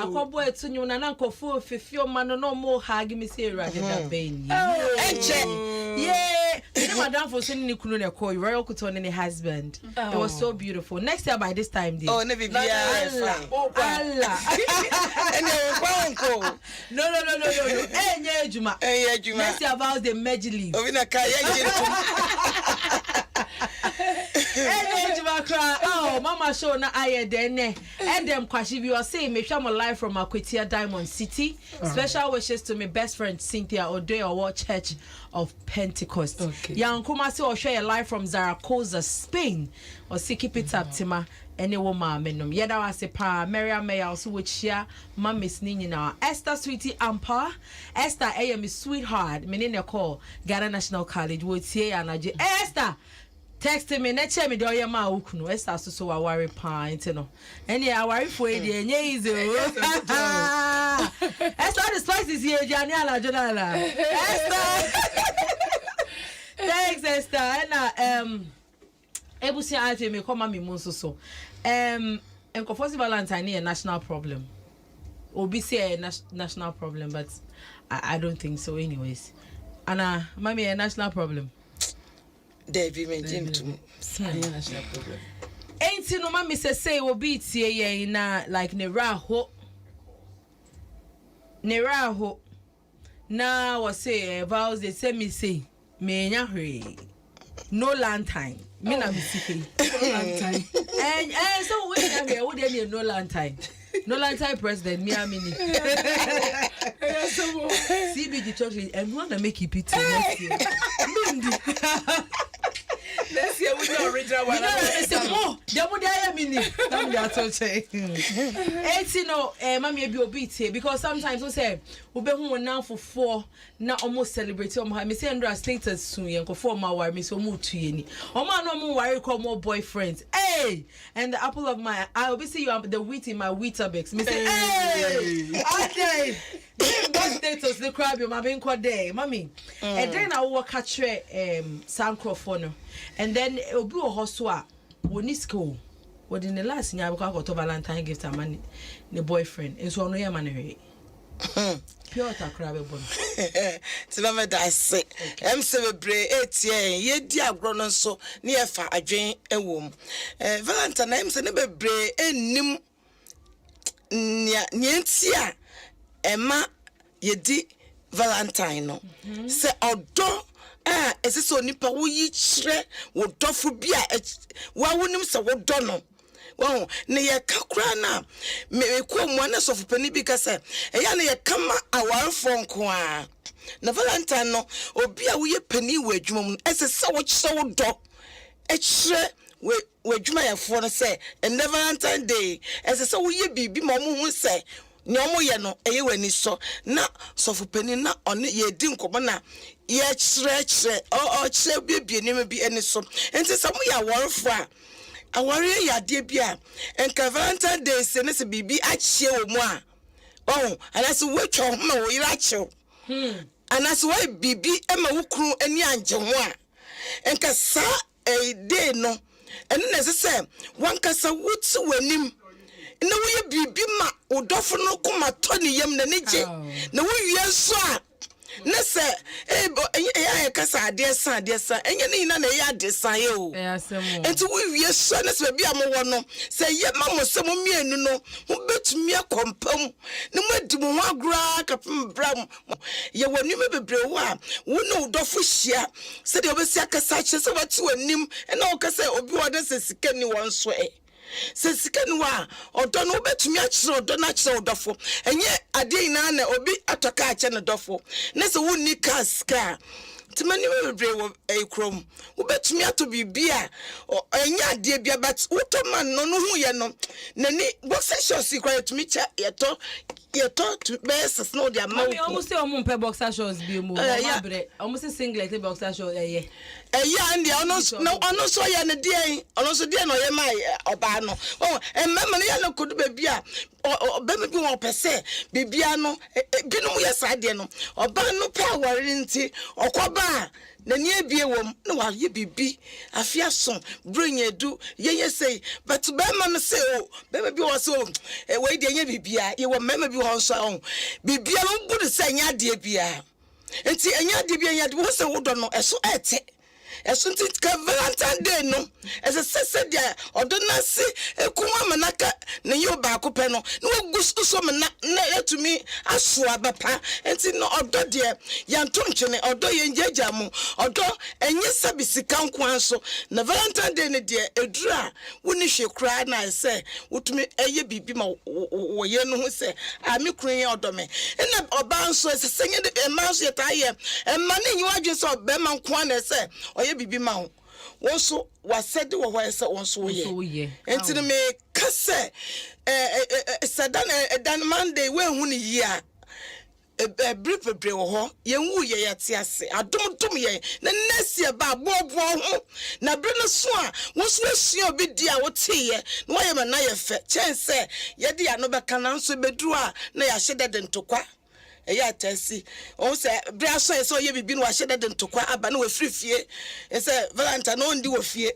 Akwa etu nyu na nkofo fefio ma no mo hag me say ra da ben. Yeah. Madam for sending the kunu ne call Royal Kuton and husband. It was so beautiful. Next year by this time, dear. Oh, never be Allah. No. Juma. Next year about the Major League. Oh, Mama show na aye dene. And them kwashi we were saying me share my life from Akwetia Diamond City. Special wishes to my best friend Cynthia Odoy Award Church of Pentecost. Yang Kumasi or share live from Zaragoza, Spain. Or see keep it up Tima. Any woman menum. Yeda was a pa Maria May also would share Mammy's Nina. Esther Sweetie Ampa. Esther AM sweetheart. Menina call Ghana National College would say and Esther. Text me na che me de oyema ukunu esa so wa worry pa no any a worry for e de nye easy esa the spices here jani ala jonala Esther thanks Esther na ebusi ate me come me mu so enkofosi Valentine a national problem obi say a national problem but I don't think so anyways ana mami a national problem Debbie maintain to national problem. Ain't no mama say will be tie na like ne raho na was say vows they say me say me nya hwe no lantime me na me see and so we na here we dey no lantime No Valentine president, me amini. CBG church and wanna make it pity next year. Next year we the original one. Oh, jamu dia mini. Jamu dia to say. Eti no, mami ebi obi tie because sometimes we say we be hu now for 4 na almost celebrate me say under status soon yen ko 4 ma war me so mu tu yeni. Oma no mu worry call more boyfriends. Hey, and the apple of my I will be see you the wheat in my Weetabix. Me say hey. Okay. That status the crab you ma bin ko there, mami. And then I will catch Sancrophone. And then obi wo so a woni school wodi ne last nya be ko Valentine gift amani ne boyfriend enso no ye ma ne hwe pure takra be bon ti ba me da se em se bebre etie ye di agro no so ne ye fa adwen ewom Valentine em se ne bebre ennim nyentia ema ye di Valentine no se odo ese so nipa wo yi kire wo dofo bia wa wonim se wo do no wo ne ye kakura na me ko mo na so fopani bi ka se eya ne ye kama awarfo nko a na Valentine no obi a wo ye pani wo adwuma mu ese se wo kire wo do e kire we adwuma ya fo no se and Valentine day ese se wo ye bibi ma mo hu se nyomo ye no eye wani so na so fopani na one ye di nkomo na ye kire o kire bibie ni bi eni so enti samu ya worfo a aware ya de bia enka Valentine day se ne se bibi achie wo mu a oh anase wetwa ho ma wo ira achew anase wo bibi e ma wo kru ani anje ho a enka sa day no eni na se wankasa wuti wanim na wo ye bibi ma odofo no kuma to ne yam na ne je na wo wie so a na se ya kasa adesa enye ne ina na ya adesa ye o enti wo wie so na se bia mo wo no se ye ma mo se mo mienu no mo betumi akompam ne mo di mo agura kapem bram ye woni me bebre wo a wo no odofo hia se de obesi akasa che se wati wanim na wo kasa obi wo de se sika ni won so se sika ni wa odo no betumi akire odo na akire odofo enye ade ina na obi atoka ache ne dofo na se wonni kaska timani bebre wo ekrom wo betumi ato bibia enye ade bia but wo to man no no hu ye no nani boxer shorts kwa tumi cha yeto to best no dia ma almost say omo pe boxer shorts bi mo ma bre almost singlet boxer shorts and ono so ya ne die ono so die no ye mai oba no mama ne ya no kodu baby a be me bi won pese bibia no binum ye sa die no oba no pa ware nti okoba na ni ebie wom na wa ye bibi afia so bring edu ye say but be man say o be me bi wo so we die ye bibia ye wo mama bi wo so bibia no budu say nya de bia enti enya de bia nya de wo say wo do no eso ete esunti ka Valentine day no ese sese dia odonase ekuma manaka ne yo ba akopɛ no na wagusu so me na yatumi aso abapa enti no odo de yanto ntwene odo yenjagya mu odo enye sabisika nko anso na Valentine day ne de edura woni hwe kra na ese wotumi eye bibi ma wo ye no ho se ami kran odo me na oba anso ese senye de emanso yetaye emma ne nyi wadwe so be ma nko na ese bibi ma ho wonso wasede wo ho ese wonso ye enti me kase sadan dan Monday we hu ni yi a bripebre wo ho ye hu ye yete ase adom ye na nesi ba bobo ho na bre no so a wonso asua obi di a wote ye na wo ye ma na ye fe chense ye di ya no be kana nso beduru a na ya hyede de ntokwa eya tesi o se bra so ye bibi no wa hyede de ntokwa aba na we frifie se Valentine no ndi wo fie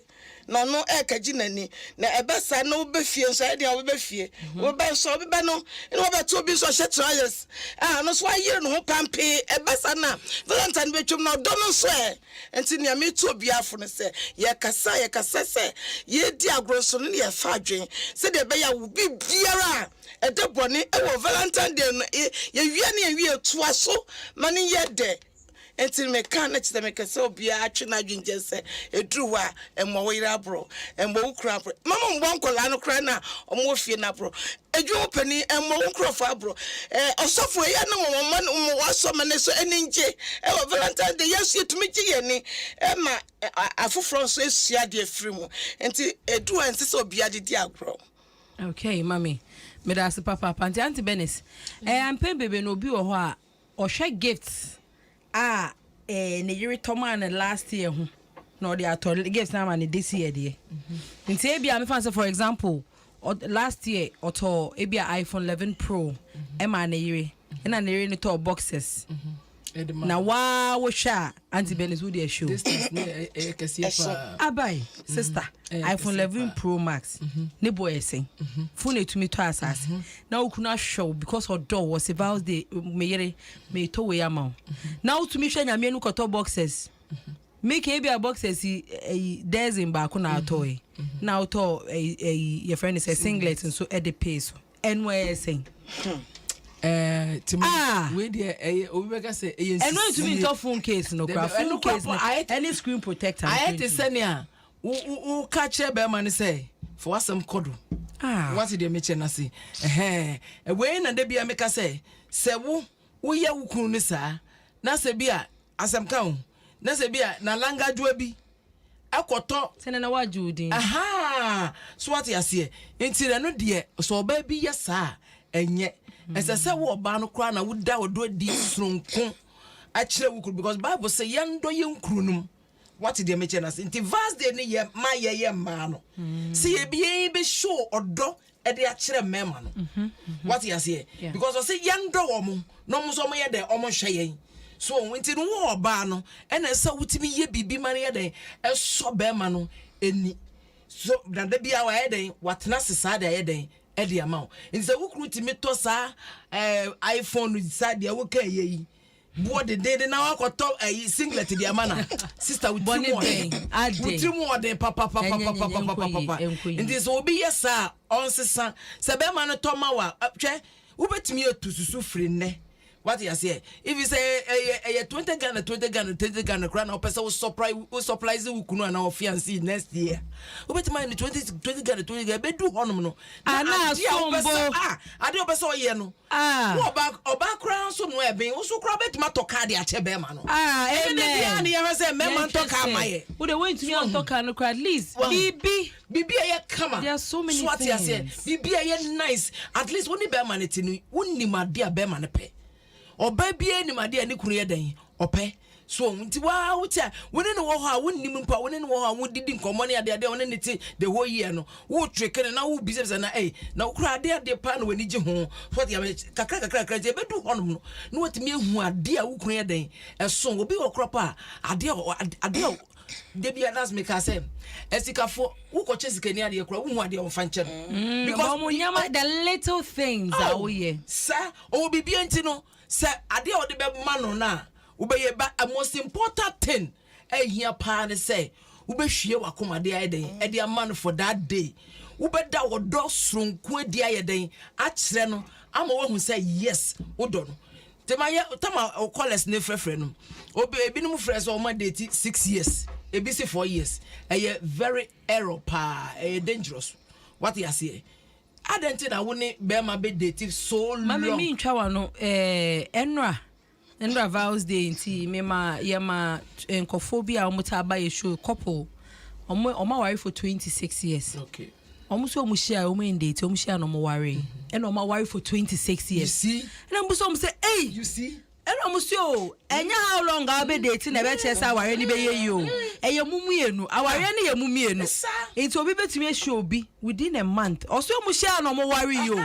no no ekaji nani na ebesa na wo be fie so e dia wo be fie wo be so be no no wo be to bi so hye trials no so aye no ho pampe ebesa na Valentine be twom na do no so enti ne me to obi afo no se ye kasa se ye di agroso no ye fa adwen se de be ya wo bi biara edebone e wo Valentine day no ye wie na ye wie to aso mane ye de enti me kan na chite me kese obi a atwe na dwunje se eduru wa emmo wira bro emmo ukura bro mama mbo nkola no kra na omo fie na bro edwu pani emmo ukura fa bro osofo ya na mo waso mane so eninje e Valentine Day yes yetumi gye ni ma afoforo so esua de afiri mu enti edu anse so obi adedi agro. Okay mami me da se papa panti anti Benis am pen bebe no obi wo ho a o hwe gifts ne yiri toma na last year ho no dey at gifts na man this year dey nti e bia me fan say for example last year oto e bia iPhone 11 Pro e ma na yiri na na yiri ni to boxes na wo sha anti Benis wo dey show abai sister iPhone 11 Pro Max ne boy sen phone to me to asas na wo kuna show because her door was a vows day me yere me to we am now to me hwa nyame nu koto boxes make e bia boxes there's in back na toy now to your friend is a singlet so at the pace and where saying we dey obi beka say and when to me to phone case no craft phone case any screen protector I had to send ya who catch a bear man say for some kodo what did they mention na say we na dey bia make say wo ye wo kunu ni sa na se bia asem kan na se bia na langa dua bi akoto sene na wajudin so what you say enti no de so ba bi yesa enye ese se wo ba no kra na wo da odo di sronko a kire wo because Bible say yendo ye nkrunum what did they mention us enti verse de ne ye ma ye ma no se ye be show odo e de a kire mema no what you say because o say yendo wo mo no mo so mo ye de o mo hwe yen so enti no wo ba no e na se wutimi ye bibi ma ye de e so be ma no eni so da bia wa ye de watena sesa da ye de e de ama nti se wukru timi to sa iPhone sa de wo kan ye yi bo de na wakoto singlet de ama na sister with mu ode papa nti so obi yesa on sesa se be ma no to ma wa hwe wo betimi etususu free ne what you say if you say 20 Ghana crown or person will surprise you kunu na fiancé next year we bet mind 20 Ghana be do honum no na sombo ade opese o ye no oba crown so no e ben so crown bet ma to card a che be ma no amen ya say me man to card ma we dey wait to me on talk no crowd at least bibi e kama there are so many things what you say bibi e nice at least when be man tinu wonni ma dia be man pe oba bia ni made ani kunu ye dan ope so nti wa wuta woni ne wo ho a wonni mpa woni ne wo ho a wodidi nkomo ne ade woni ne ti the whole year no wo treke na wo business na na kura ade pa na wani gi ho what ya kakra je bedu honum no no watimi ehu ade a wo kunu ye dan eso obi wo kropa ade Debbie that's make us say esikafo wo ko chesikani ade kura wo hu ade o fanche no because the little things are we sir o bibi enti no say ade o de be ma no na wo be ye ba most important thing ehia pa ne say wo be hwie wakoma de ayeden e de man for that day wo be da wo do sronko de ayeden a kire no ama wo hu say yes wo do no tama o college ne frefre no obi ebinim frese o ma date 6 years ebi say 4 years very error pa dangerous what you say adenti na woni be ma be date so long mama mi ntwa wa no enra vows day nti me ma ye ma enkophobia omutaba ye show couple oma worry for 26 years okay omuso omushia omendate omushia no mo worry and oma worry for 26 years you see and omuso say hey you see and omuso enya how long I be dating na be chesa worry ni be ye yo eye mumuenu aware ne ye mumienu nti obi betimi show obi within a month oso omushia no mo worry yo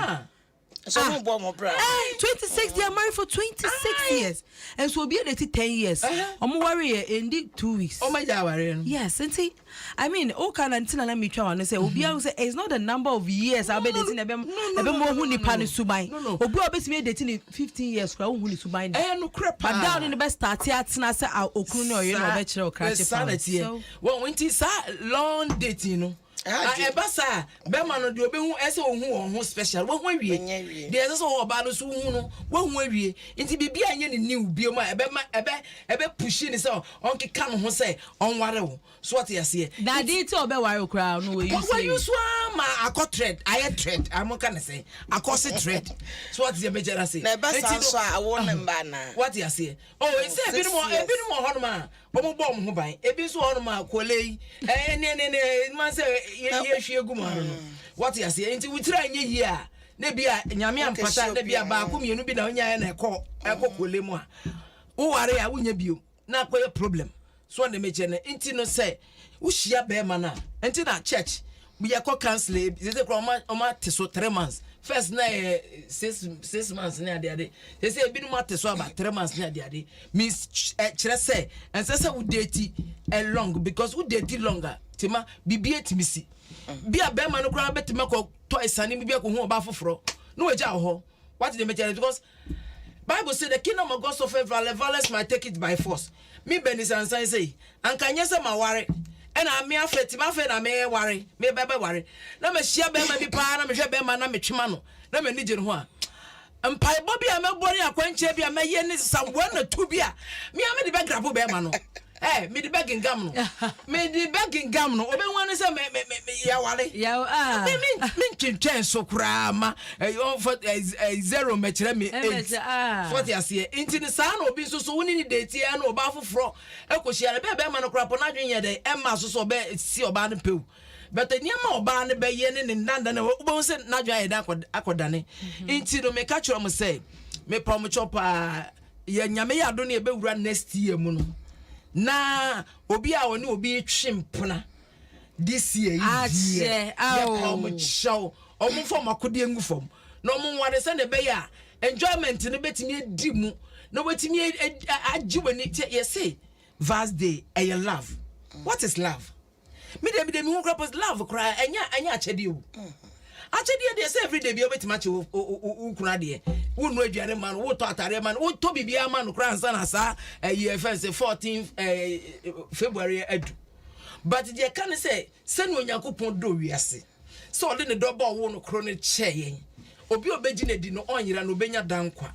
so no bo mo bra 26 they are married for 26 years and so be 10 years omo worry in 2 weeks oh my god yes and see I mean o can until na me twa wan say obi an say it's not the number of years I be dating ebe mo hu nipa ne suban obi obetimi dating 15 years kwa hu ni suban no crap but down in the best start atena say okunu ne oye no be kire okra che so when it is long dating no Ebasa be man no de obehu ese ohun special wo hu awie de ese so oba no so hu no wo hu awie nti bibia anye ne new bio ma ebe push ni so onke ka no ho say onware wo so what you say that dey to obe ware okra no we use ma akọ thread aye thread am kan say akọ thread so what you be say na ebasa so a wo ne mba na what you say oh say ebi no ho no ma omo bom ho ban ebi so ho no ma kolei ne man say ye hwe gu ma no what you say nti we try anye yi a na bia nyame ampata na bia ba ko mienu bi na onya na ekọ kole mu a wo ware a wonya bio na akoye problem so na me chene nti no say wo hia be ma na nti na church we ya ko cancel they say oma teso 3 months first na 6 months na ade they say ebi no ma teso about 3 months na ade means chere say and say wo date long because wo date longer tima bibie timisi bia be ma no kra betima ko to isane bibia ko hu oba foforo no we ja ho what they make because Bible say the kingdom of God suffer violence might take it by force me benis and say anka nyese ma ware ena me afeti ma fe na me ware me bebe ware na me hia be ma bi pa na me hwe be ma na me twema no na me nige ho a mpai bo bia me bori akwanche bia me ye ni sambo na tu bia me am de be grabo be ma no me the begging gam no me the begging gam no obe wan say me ya wale ya me twentwen so kra ma for 0 me kire me 8 what you say inti ni sa na obi so woni ni date ya na oba foforo ekohia na be ma no kra po na dwen ye de emma so be si oba no pew but niam oba no be ye ne ndanda na obo se na dwen ye da akodane inti no me ka kire mo say me pom chopa ya nyame ya do na e be wura next year mu no na obi a woni obi twempona this year ya pom show omo fom akode ngu fom na omo ware se ne be ya enjoyment ne betimi edi mu na wetimi ajiwani ye say vast day e love what is love me dem hu crop love cry anya achede o achede dey say every day be obetima che ukuna de wonu aduane man wo to atare man wo to bibia man kra ansa na sa year first 14 February adu but they can say send onyankopon do wiase so de ne do ba wo no kro ne che yen obi obeji na di no onyira no benya dankwa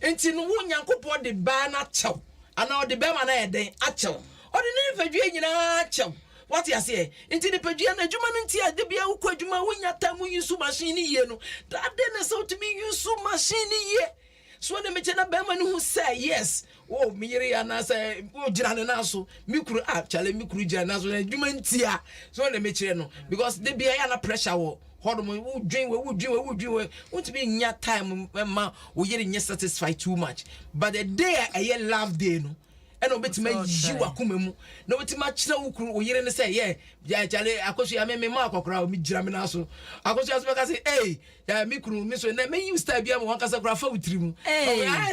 enti no wo onyankopon de ba na chew ana o de be ma na eden achew o de ne fadwe nyina achew what you say into the pedua na juma nti ade bia ukwa juma wonya tamu yusu machine ye no that dey na so to me yusu machine ye so na me chena be ma no hu say yes oh me yire ya na say o jira na so mikuru chale mikuru jira na so na juma nti a so na me chire no because de bia ya na pressure wo hodom wo dwen want to be nya time ma wo yire nya satisfied too much but the day I love day no eno betima yi wakoma mu na wetima kira wukuru oyire ne say yeah ya chale akoso ya me ma akokora o mi gira me na so akoso ya so ka say eh ya mi kuru mi so na me you style bia mo wankasa kura fa wutiri mu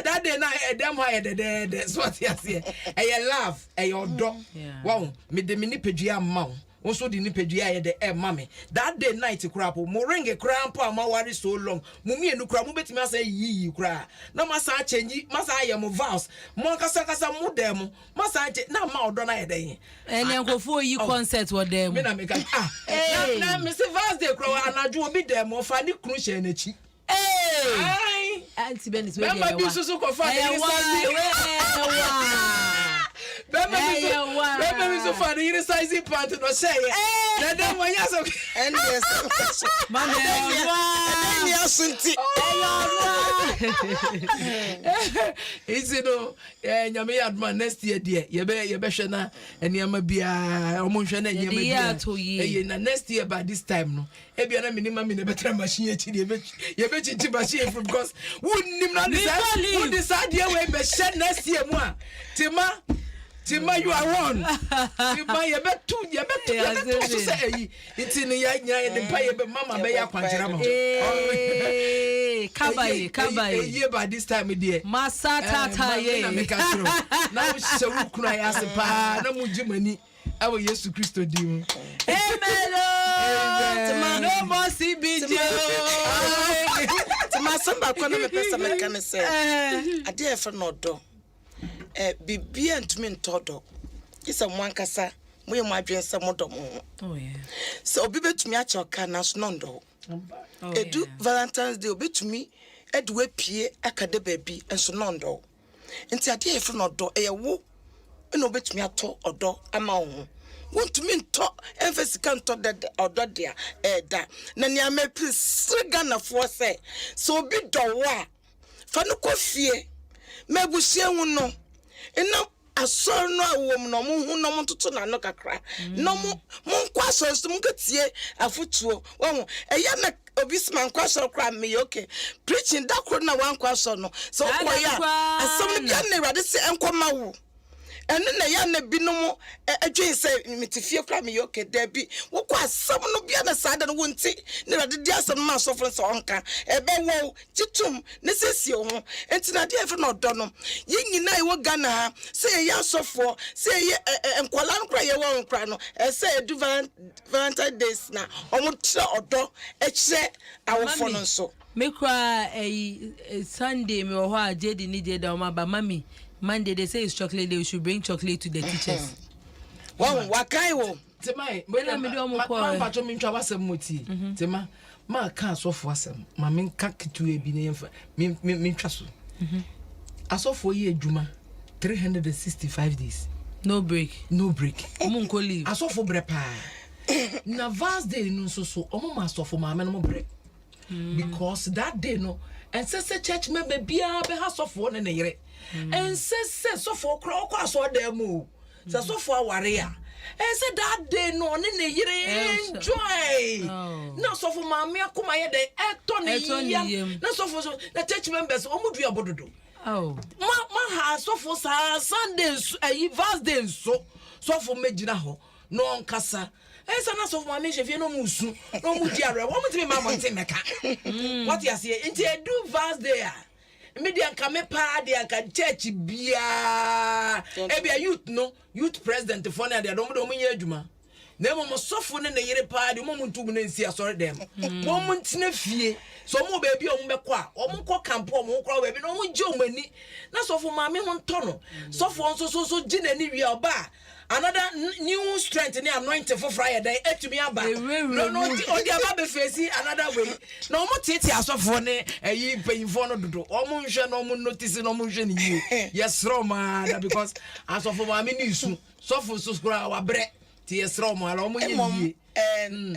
that day na dem ha de so what ya say love odo wow me de me ni pedua ma also the nipadua ye de mame that day night krapo mo ring krampo ama wari so long mo mienu kra mo betimi asa yi kra na masa change masa aye mo vows mo kasa mo dem masa na ma odo na ye den ene nkofo yi concert wo dem me na me ka na me se vows de kra anaju obi dem o fa ni kru she na chi anti benis we dey wa bi susu ko fa ni Bebe mi so far the size part no say na dem won yaso and yes man ni asunti easy no nyame adman next year there ye be hwe na eniama bia omo hwe na eniama bia na next year by this time no e bia na minimum me better machine echi ye be chichi machine from because wonnim na decide ye we be hwe next year mu a Tima you are one. Tima you betu so say eyi. Iti ni ya nya de pa ye be mama be ya kwanjira mo. Kabaye. Ye by this time there. Masata ye. Na make sure. Na wo se wo kunu ya se pa na mu jimani. Awo Yesu Kristo di mu. Amen. Tima no more CBJ. Tima samba kwa na me pesa me kan say. Ade e fa no do. Bibia ntumi ntodo isa mwankasa mo ye mo adwen se mo dom Oh yeah. So obi betumi a choka na so no ndo edu Valentine's Day obetumi edwe pie akade baby enso no ndo nti ade e fro no do e wo na obetumi ato odo ama wo wontumi nto emphasis kan to de odo dia da na nia me prisga na fo se so obi do wa fa no kofie mebusie hu no ena asor no awom no mo hu no mo toto na no kakra no mo nkwaso so mo ketie afutuo wo eya na obi sman kwaso kra me okay preaching da kro na wan kwaso no so kwa ya asem bia na Awurade se enkoma wo ene na ya na binom adwen se mitifie kra me okay da bi wo kwa asem no bia na sada no wonti na Awurade di asem ma so fro so onka ebe wo titum ne sesio ho enti na de efe no do no ye nyina e wo Ghana ha se ya sofo se ye enkwala no kra ye wo nkra no se edu Valentine days na omo tra odo e kire awofo no so me kra Sunday me ho a jedi ni jedi o ma ba mami Monday they say it's chocolate day, we should bring chocolate to the teachers. Wow, wakai wo. Tema, when me do mo ko. Ma pa cho me ntwa wasem moti. Tema, ma ka asofo asem. Ma me nka kitu e bi ne yemfa. Me ntwa so. Asofo ye adwuma 365 days. No break. No break. Omo nko leave. Asofo bre pa. Na vast day no so omo ma asofo ma me no bre. Because that day no and say church member bia be ha asofo ne yere. And say so for crowd so demo. So for aware and say that day no ne yere enjoy. Na so for mama akoma ye de eto ne na so for na church members omudu abododo. Oh. Ma ha so for Sunday vast day so for megina ho no nkasa. Esa na so for mama chefie no musu no mu diare wo mutimi ma monte meka. What you say nti do vast day media kame pa de aka church bia ebia youth president for na de do nya adwuma na mo sofo ne yere pa de mo ntum na nsi asore dem mo ntina fie so mo ba bia o mo bekọ a o mo kọ camp o mo kọ ba bi no mo je o mani na sofo maame ho nto no sofo so ginani wi oba another new strength ni anointing for Friday day etumi aba no odi aba be face another way na omo tete asofo ne eyi payinfo no dodo omo nhwe na omo notice na omo nhwe ni yie yes roma that because asofo ma me ni su sofo so skura wa bre ti yes roma ala omo nye yie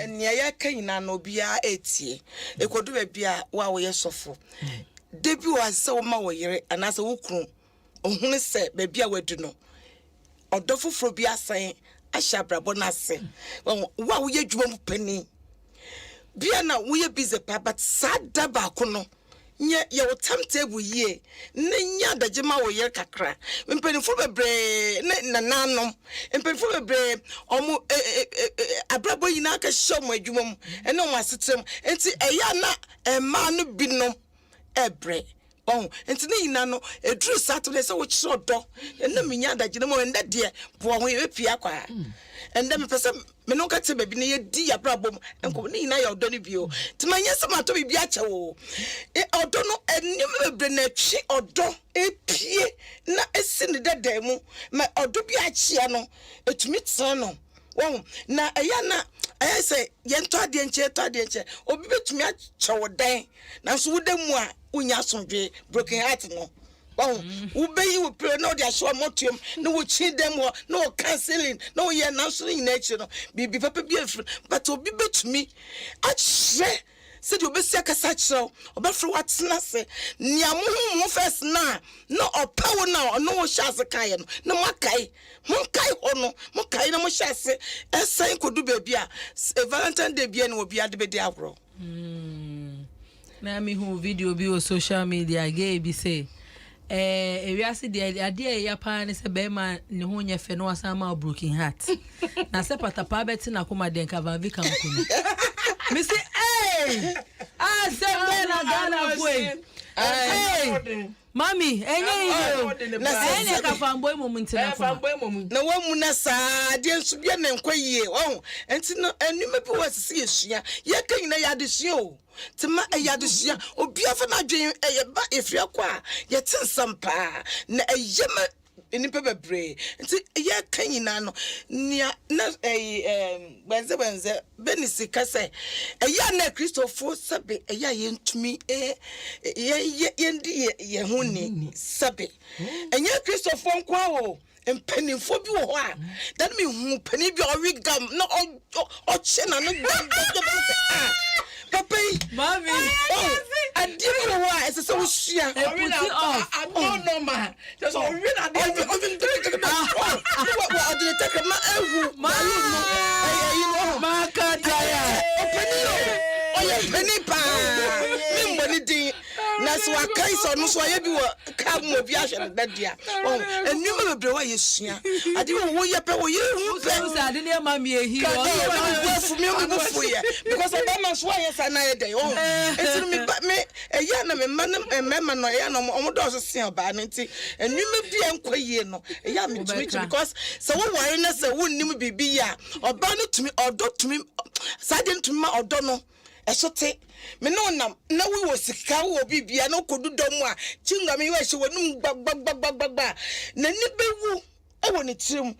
nya ya kanyina no bia etie ekodu ba bia wa wo yesofo debi wa se wo ma wo yere anase wo kru ohunu se ba bia wadu no odofofro bi asan ahyabrabo na se wa wo ye dwuma pani bia na wo ye busy pa but sada ba ko no nye ye wo timetable ye ne nya dagema wo ye kakra mpenifo bebre na nanom mpenifo bebre omo abrabo yina ka shomo adwuma mu ene o asetrem enti eya na ma no binom ebre oh enti ne yina no edru Saturday se wo chiro do ene minya dagye no mo ende de bo ho ye pia kwa ende me pese me no ka te baby ne ye di abrabom enko ne yina ya odo ne bio ti manya se mato bibi ache wo odo no enim bebre na twi odo epie na esi ne deda mu ma odo bi ache no etumi tsan no wo na eya na I say, Yento adienche, obi betumi ache wo dan na so wo demu a unya sonje broken heart no wow ubeyi wo pray no dia show motium no wo chi dem no canceling no ye na so in nature no bibi papa bi afri but obi betumi ache said you be see akasa chiro obafri watena se nia mo first na no opawo na no wo shase kai no na makai monkai hono monkai na mo shase esen kodu baby a Valentine Day bia na obi ade be di agro na me who video bi o social media gay bi say ewiase de ade ya pa ne se be ma ne ho nya fe no asama broken heart na se patapa beti na koma den ka van vi kan kunu me say se be na Ghana boy mami enye na ka fanboy moment na na wamu na sa de nso bia na nkwaye enti no anuma bi wasisi esua ye kan na ya de sua tima eyadesia obi afa na dwen eye ba efia kwa ye tinsampa na eyema enipa bebre nti ye kan nyina no nia na benze benisi kase eya na Christopher sabe eya yentumi ye huni sabe enya Christopher nkwa wo mpanimfo bi wo ho a dan me hu pani bi origam na o che na no papa mami adiri wo a ese so hia no ma just o wi na dey what adiri take ma ehu malu no ma ka taya penny pa me mboni din na so akai so no so ye bi wo ka mo bi ahwe da dia enuma bebre wa yesua ade wo ye pe wo ye hu pe so ade ne ma mi ehi o me fu ye because of man so ye sa na ye dey enti me eya na me ma no ye no mo do so se oba no enti enuma bi enkoyie no eya me tumi because so wo ware na se wo nim bibi ya oba no tumi odo tumi sa de tumi ma odo no esote me no nam na we wo sika wo bibia na kodu dom a chinga me we hye wonum gbagbagbagbagba na ni bewu e woni tirim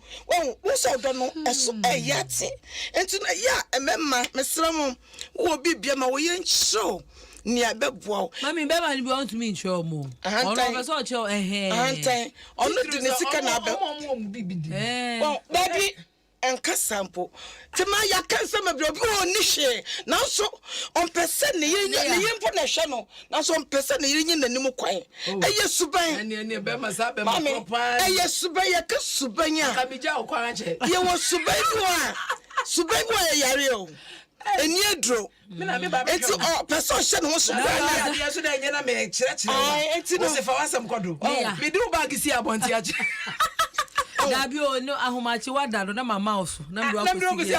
wo so do no eso eyate enti na ya emema mesram wo bibia ma wo ye nchiro ni abebo mami be ma ni bi want me nchiro mo ono be so cho antan ono di ne sika na abe baby enka sample tema ya kansa mabro bi oni hwe na so on pese ne yempo na hwe no na so on pese ne yin nanim kwan eye suban ne be ma sa be ma papa eye suban ya ka suban ya ka mi ja okwa ache ye wo suban wa ya yare o eni adro enti o pese o hwe no suban na ya so da nya na me kire enti no se fa wasam kodo mi du bag si abonti ache Dabi o no ahomachi wadado na mama oso na mro akosi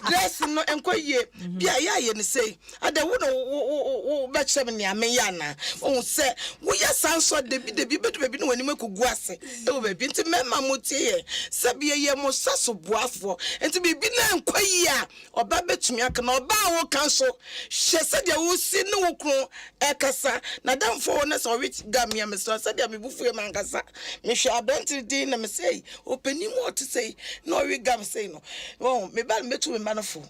dress no enkoye bia ya ne sei ada wo no be chem ne amenya na wo se wo ya sanso debi bedu bebi no wani makugu ase e wo bebi nti mema motie se bia ye mo saso boafo nti bibi na enkoye a oba betumi aka na oba wo kanso hye se dia wo si ne wo kru ekasa na damfo na so wit gamia me so se dia me bufu e mankasa me hwe abenti na me say openi mo to say no we gam say no me ba metu me manofo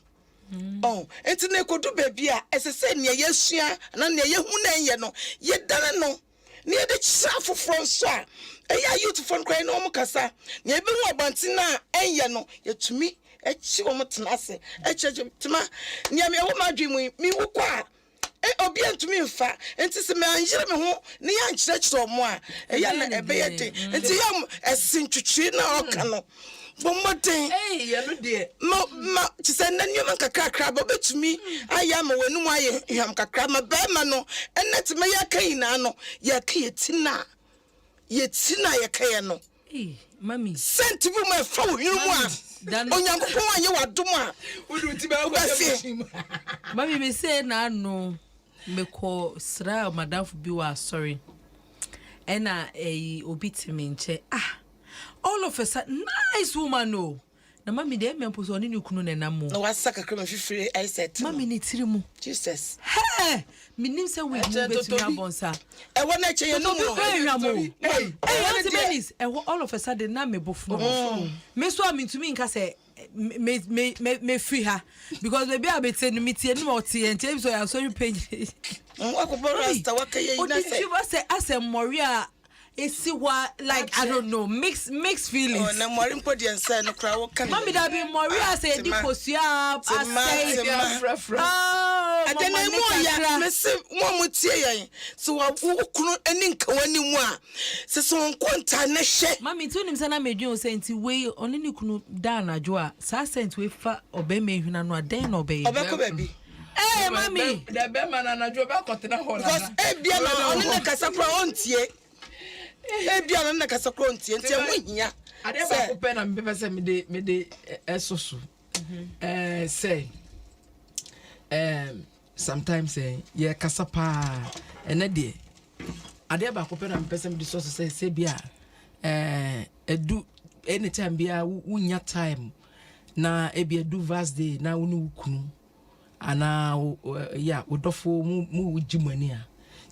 enti na kodu baby a esese ne yesua na ne yehu na enye no ye dane no ne de chafo from so a eya youth phone cry no mo kasa ne be hu abanti na enye no yetumi echi wo mtenase echetima ne me wo madwimu mi wukwa obi antumi mfa enti se me anjire me ho ne ya nkyerɛkyerɛ omo a eya na ebe yete enti yam esintwitwi na oka no bomoden ye no de ma tise na nyoma kakra ba betumi aya ma wanum aye hwam kakra ma ba ma no enete me ya kan na no ya ka yetina ye ka ye no mami senti bu ma fa wo hwuru mu a onyankopon anye wadom a wudu ti ba ko mami me say na no me ko sra madam bi wa sorry ena obi timi nche all of a sudden nice woman no na mami de me mposo oni kunu na namu na wasaka krema fifire I said mami ni tiri mu Jesus he minim se we mu betu na bonsa e wona che ye no mu all of a sudden na me bofu me so amintumi nka se me free her because maybe I be telling me tie no tie enti so ya sorry page akoboro rasta wakaye ina say asem moria esiwa like I don't know mixed feelings na mori mpodi ensa no kra wo kan mami da be moria say di kosua asay adena mu ya mesi mo mutie yen so wo kunu ani nka wani mu a se so nkonta na hye mami tu nim sana medwon say nti we oni ni kunu da anajo a sa sent we fa obema ehuna no aden na obey obeko baby mami da be man anajo ba kotena ho na because bia na oni na kasa kra ontie bia na kasa kra ontie ntie mu hia ade ba ko pe na me se me de esoso say sometimes ye kasa pa ene de ade ba ko pe na me se me de so say bia edu anytime bia wunya time na ebi edu vast day na wonu kunu ana ya udofo mu wujimani a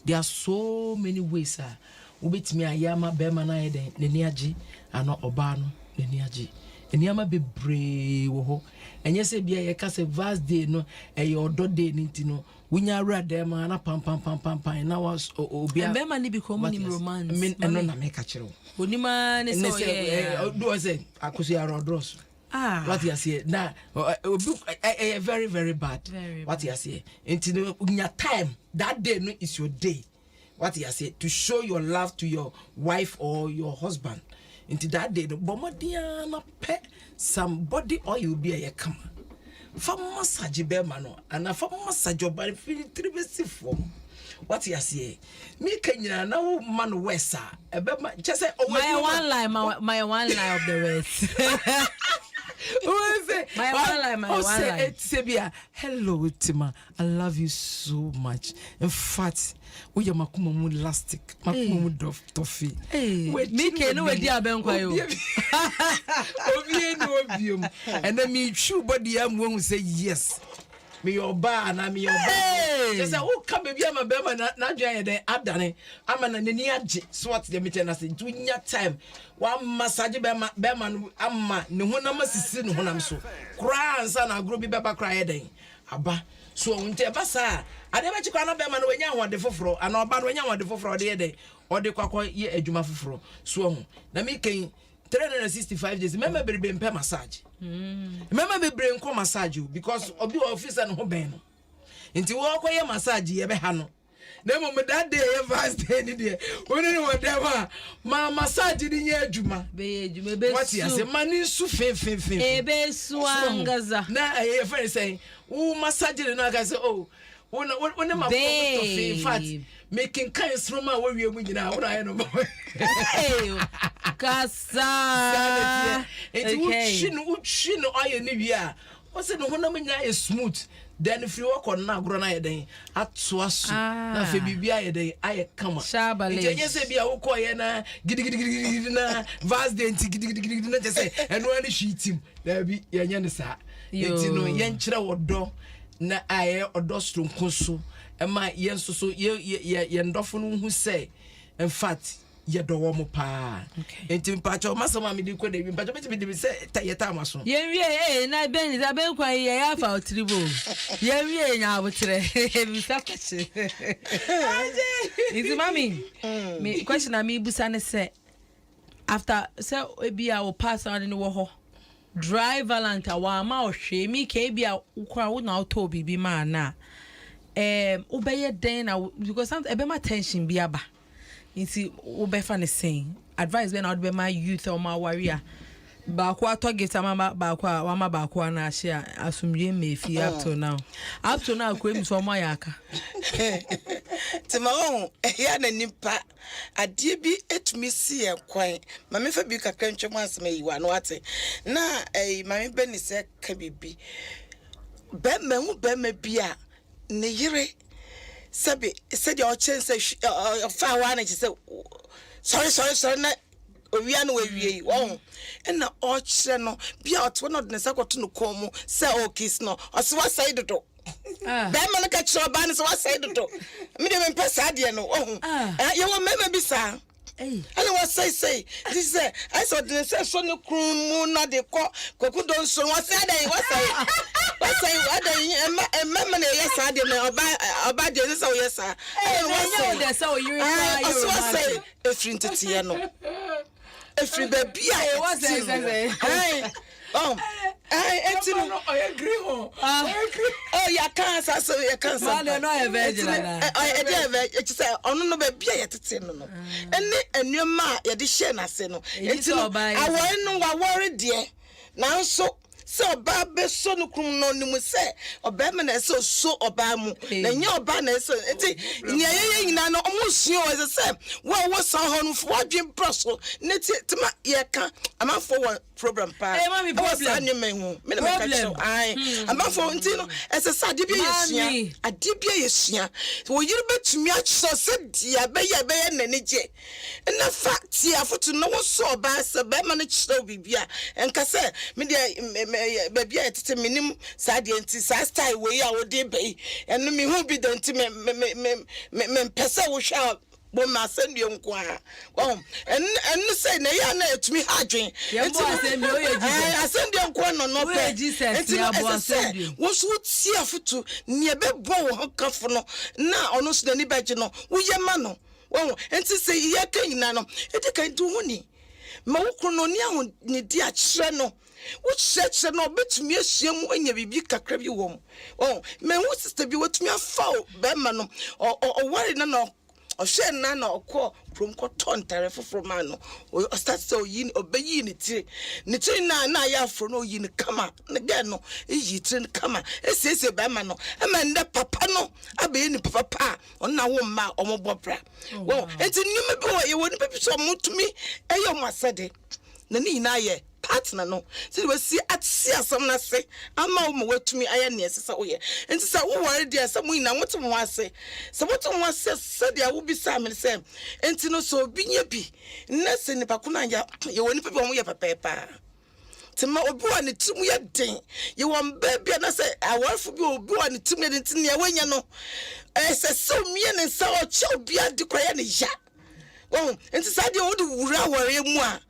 there are so many ways wobetimi ayama be ma na yeden n'ani age ano oba no n'ani age eniama bebree wo ho enye se bia ye ka se vast day no eye odo day nti no wunya awra dem na pam na was obia be ma ni bi ko ni romance eno na me ka kire wo onima ne so ye do say akoso ya rodros what you say na very very bad what you say nti no unya time that day no is your day what you say to show your love to your wife or your husband into that day the bomodia na pe somebody oil be a come for massage be mano and for massage oba feel tribesi form what you say me kanyina na wo man wesa e be just say my one line of the rest my one line it's hello Tima, I love you so much. In fact, we are makumamu elastic, makumamu toffee. Me can no idea benkwa yo. Obienu. And then me true body am won say yes. Me your bar na me your bar. Just say who come be am be ma na dwan den adane. Ama na nani age so what the meeting na say to nya time. One massage be ma amma ne honam asisi ne honam so. Kra ansa na agro bi beba kra den. Aba so unte basa ade ba chikwa na be ma no wenya hode foforo ana oba no wenya hode foforo de de ode kwakwa ye adwuma foforo so ho na me kan 365 days remember be mpe massage remember be brain ko massage because obi officer no ho ben no nti wo akoye massage ye be ha no na mo that day ye fast day ni de woni no whatever ma massage ni nye adwuma be adwuma be what you say mani su fe be su angaza na ye friend say wo massage no aka say oh wona ma in fact making kind stroma we we mu nyina wona aye no kasa it would aye ni wi a o say no honam nya is smooth then if you walk on na agro na ye den ato aso na fe bibia ye den aye kama shabale je say bia wo ko ye na gidi na vast day gidi na je say eno ani hwitim da bi ye nya ne sa enti no ye nkyere wodo na aye odo stronko so ema ye nso so ye ndofo no hu say in fact ye do wo mo pa enti mpacho masama me di ko de mpacho me di say tayeta amaso ye wie na ben za ben kwa ye ya fa otribo ye wie nya abotre bi sapache is mami me question na me busa ne say after say ebi a wo pass on ni wo ho dry valanta wa ma ohwe mi ka ebi a ukwa wo na auto bibi ma na obeye den na because some ebe ma tension bi aba nti obefa ne saying advice when out be my youth or my warrior ba kwa to gift ama ba kwa wa ma ba kwa na ahia asumdwe mefi up to now kwem so mo yaka Timon ya na nipa adie bi etumi si ekwan ma me fa bi kakra ntwem asema yiwa no ate na ma me be ni se ka bibi be mahu be ma bia ne yire sabe de o chense fa wa na se sorry na owia no wawie wo na o kire no bia o to no de se koto no komu se o kiss no o se wa sai dodo be man ka chiro ba ne se wa sai dodo me de me pesa de no ye wo mema bi sa and was say this I saw the so no krum na de koku don so was say what mema na yes ade me oba de so yes sir was say you say efri ntete no efri ba bia e was say no I agree oh ya cancer so ya cancer man no e virgin na e say ono no ba bia ye tete no ene enwema ye de share na se no etino awori no wa worry de na so so oba be so no krum no nimu se oba me na so oba mu na nya oba na so enti nya ye nyina no omusuo we se wo so ho no fo adwen proso neti tima ye ka amafo wo problem pa mami problem ani me hu me na ka cho ai amafo enti no ese sa de bia yesua wo yiri betumi a cho se dia be ye na ne je na fact ya foto no wo so oba se be ma no chiro bibia enka se me de baby etete minim sa de enti sa style we ya wo de be enu mi hu bi de enti me pese wo hwa bo ma asendue nko a and say na ya na etumi hadwen asendue nko no pe Jesus ya bo asendue wo so tie afoto ne be bo wo kafo no na ono so dani beje no wo yema no wo enti say ye kanyina no edi kan du huni ma wo krono ni aho ne di a kire no wo church no betumi ahia mu anya bibi kakra bi wo me wo sister bi wotumi afa be ma no o worry na no o she na na okọ from ko tontare foforo ma no o start so yin obeyi ni tire na ya afro no yin kama na ga no yi tire kama esese be ma no e ma nde papa no abe ni papa pa on na wo ma o mo bobra wo enti nyuma bi wo ye woni pepi so mutumi e yo masede na ni na ye partner no so we see at see asam na se ama wo watumi aya ne esesa wo ye enti sa wo ware dia sa mu ina woto mo ase sa woto mo ase se dia wo bi sa me se enti no so bi nya bi na se ni pakuna ya ye woni pepe wo ye pepepa tema obi wa ne timu ye den ye won baby na se awarfo bi obi wa ne timu ne tin ne wanya no se so mie ne sa o che obi adi kwaya ne ya wo enti sa dia wo de wura ware mu a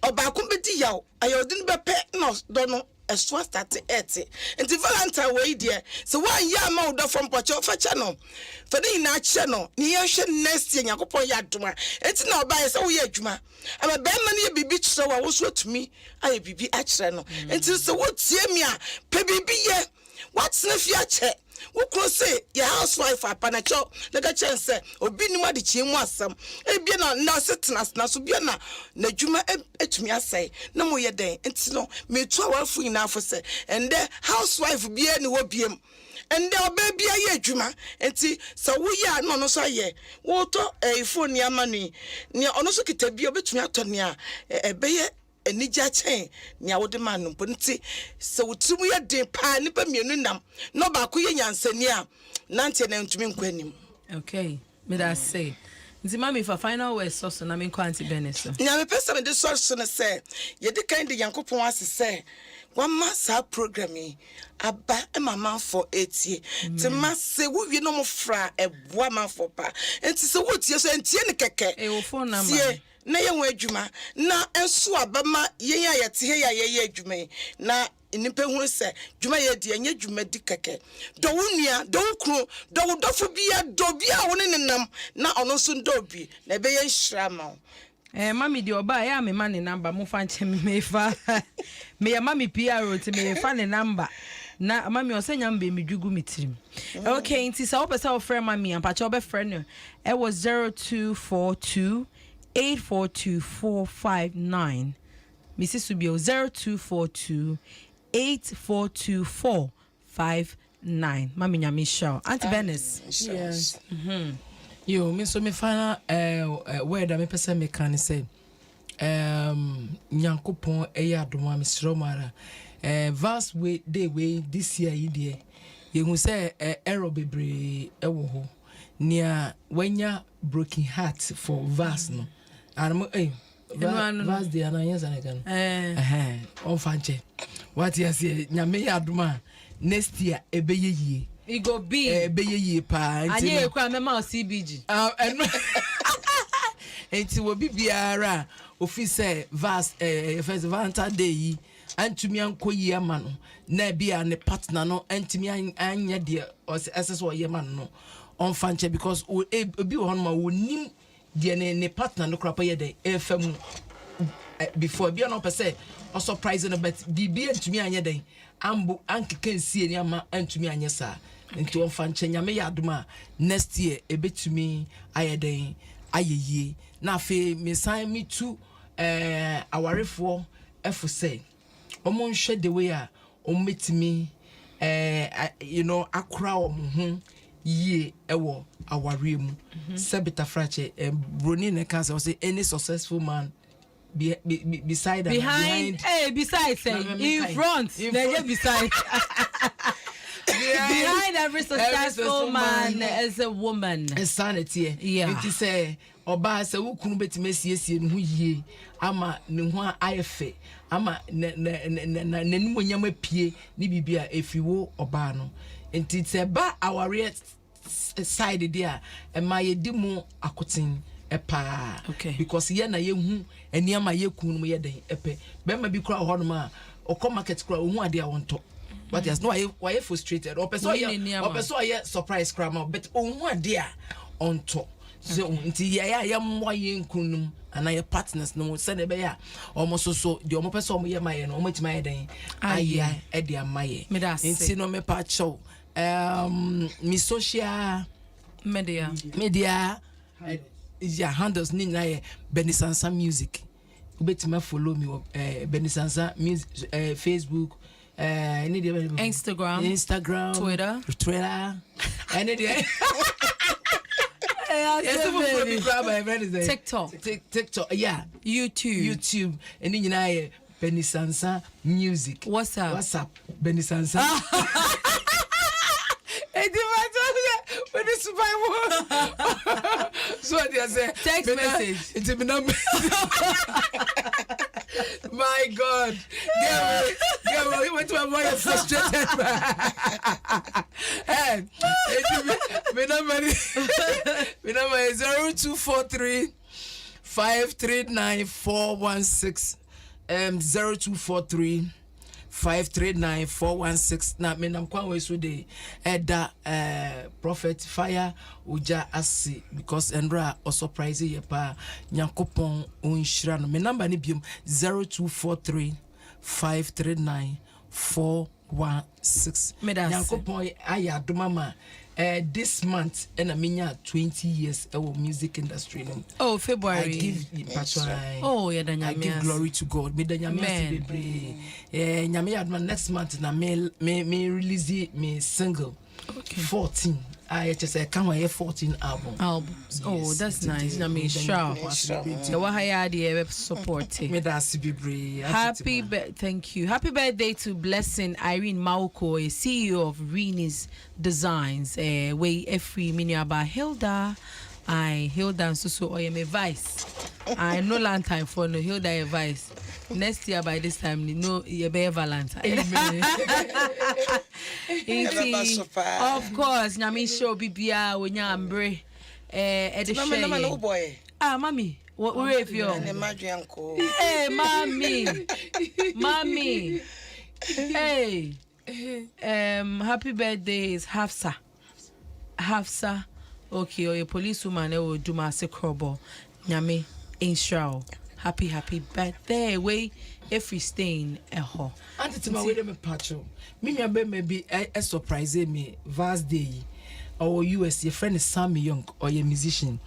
oba kumbedi yaw ayodin bepe no do no eswa start eti enti valentine we there so one year ma do from pocho facha no for the na che no ni ye hwe next year yakopon ya adoma enti na oba ye se wo ye adwuma aba be ma ne bibi kire wa wo so atumi aye bibi a kire no enti so wo tie mi a pe bibi ye what's na fi a che wo say your housewife apanacho na ga chense obi ni madi chi mu asam e bia na setna na so bia na dwuma etumi asai na mo ye den enti no me tu awafu ina afo se and the housewife bia ni wo biem and the oba bia ye dwuma enti so wo ya no so ye wo to phone ni amani ni ono so kita bia obetumi atone a ebeye enija chen ni awode man no nti se wotimu ye den pa ni pa mienu nam no ba ko ye nyansani a nante na ntumi nkwanim. Okay, me that say nti mami for final words so na me kwanti beneso nya me pesa me de so na say ye de kind yankopon asese wama sa programming aba e mama for 8 ti ma se wo wi no mo fra eboa man for pa enti se wo tie so entie ne keke e wo phone number na ye won adwuma na enso abama yen ya yete he ya ye adwuma na nipa hu se dwuma ye de anya dwuma di keke do wonua do kru do wodofo bia do bia woni nenam na ono so ndo bi na be ye nhira ma mami di oba ya me man number mo fa nche me fa me ya mami PRO ti me fa ne number na mami osenya mbe me dwugu mitirim. Okay, nti sa opesa o friend mami ampa cha obe friend no it was 0242 842459 Mrs. Subio 0242 842459 mami nyame show Auntie Venice. Yes. Yo, me so me final word me pese me kan say nyankopon eya adoma me sromara verse we day we this year idie ye hu say error bebre ewo ho nia wanya broken heart for verse no and verse dey na yes and again on fanche what you say nyame ya adoma next year ebeye yie it go be ebeye yie pa anye ekwa mema CBG enti wo bibiara office verse first Valentine Day yi antumi ankoyi ama no na bia ne partner no antumi anya de ss wo ye ma no on fanche because obi wo ma wonim de ne partner no krapa ye de efam before bia no pese o surprise no but bibia antumi anya den ambo ankeka nsie ni ama antumi anya sa nti on fanche nyame ya adoma next year ebetumi ayeden ayeye na afi me sign me to awarefo efo say omo nhwe the way a ommetimi you know akura omho ye ewo aware mu sebita frache broni ne can say any successful man beside behind in front beside behind every successful man is a woman. Insanity. Yeah. It say oba se wukunu betime siesie ne ho yie ama ne ho ayefe ama nanimu nyama pie ni bibia efiwo oba no. Enti se ba aware side there and my demo akotin epa. Okay. Because ye na ye hu eniama ye kunu ye den epe. Be ma bi kura ho no ma okọ market kura ohu ade a wonto. But there's no why frustrated or person ye surprise crama but ohu ade a onto. So nti ya mwa ye kunum and your partners no send e be ya almost so the omo person omo ye maye no omo ti maye den aye e dia maye nti no me pa chow mi social media is your handles ni na ye Benisansa music ubetima follow me Benisansa music Facebook Instagram Twitter any TikTok, yeah, YouTube, and then you know Benisansa music. WhatsApp, Benisansa. When it's so they say text message. It's a number. My God, get me. We went to avoid frustrated. Hey, my number is 0243 539 416. 0243 539 416. Na me nam kwan we so dey eda prophet fire uja asi because Endra o surprise ye pa Nyankopon onhira no me number ni biom 0243 539 416. Nyankopon aya domama this month and I 20 years of music industry. Oh, February. I give patron. Oh, yeah, I give glory to God. Me the Nyame next month na me release me single. Okay. 14. I just say come here 14 albums. Oh, that's nice. I mean, sure. So what I did support it. Me that's be thank you. Happy birthday to Blessing Irene Mauko, a CEO of Reni's Designs. Way every mini about Hilda. Hilda and so I am a vice. I no long time for no Hilda a vice. Next year by this time, you be Valentine. Of course, Nami show Bibia when you mommy, what if you? Hey, mommy. Hey, happy birthday is Hafsa. Okay, or a policewoman will do my secrobo. Nyame inshallah. Happy birthday. Way every stain ho. Auntie to my way them patcho. Me maybe a surprise me vast day or US your friend is Sammy Young or your musician.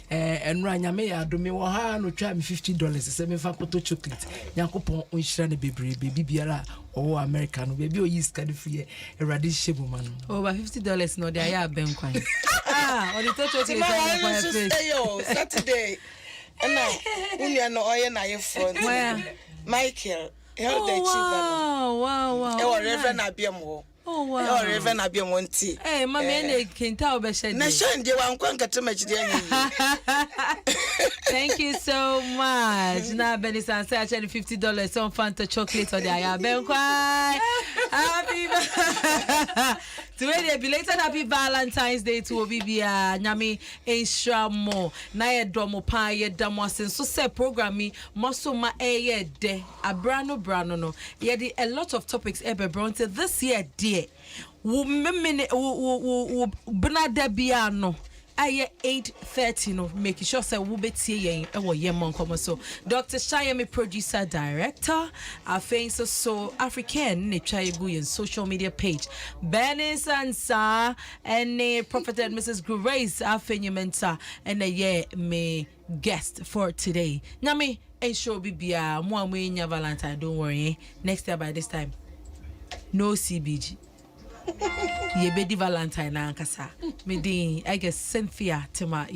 And Ranya may I do me no try me $50 say me fa koto chocolate. Nyankopon unhira ne baby biara or American baby o yeast can free a radish man. Over $50 no they are ben kwan. On the chocolate Saturday. And now, when you are no oil na your front. Michael, wow. Reverend Abiamo. Oh wow. Reverend Abiamo tea. Hey, mommy, ene kinta obeshe. Na shande wa nkwanka tumachi dey. Thank you so much. Na Benisansa actually $50 some Fanta chocolate or the aya benkwa. Happy today belated happy Valentine's Day to Obibia Nyami Enshamo na ye domo pa ye damo asen so say programming muscle ma ye de abrano no ye di a lot of topics ebe bronte this year dear wo memene wo bnada bia no aye 8:30 no make sure say wo betie yen e wo YENMMɔ NKɔMMɔ so Dr. Shayemi producer director afenso so African ne try yen social media page Benisansa and Prophet and Mrs. Grace afenyementa and ye me guest for today nyame ensure bibia mo amenya Valentine don't worry next year by this time no CBG ye be di Valentine na ankasa me din I guess Cynthia Tema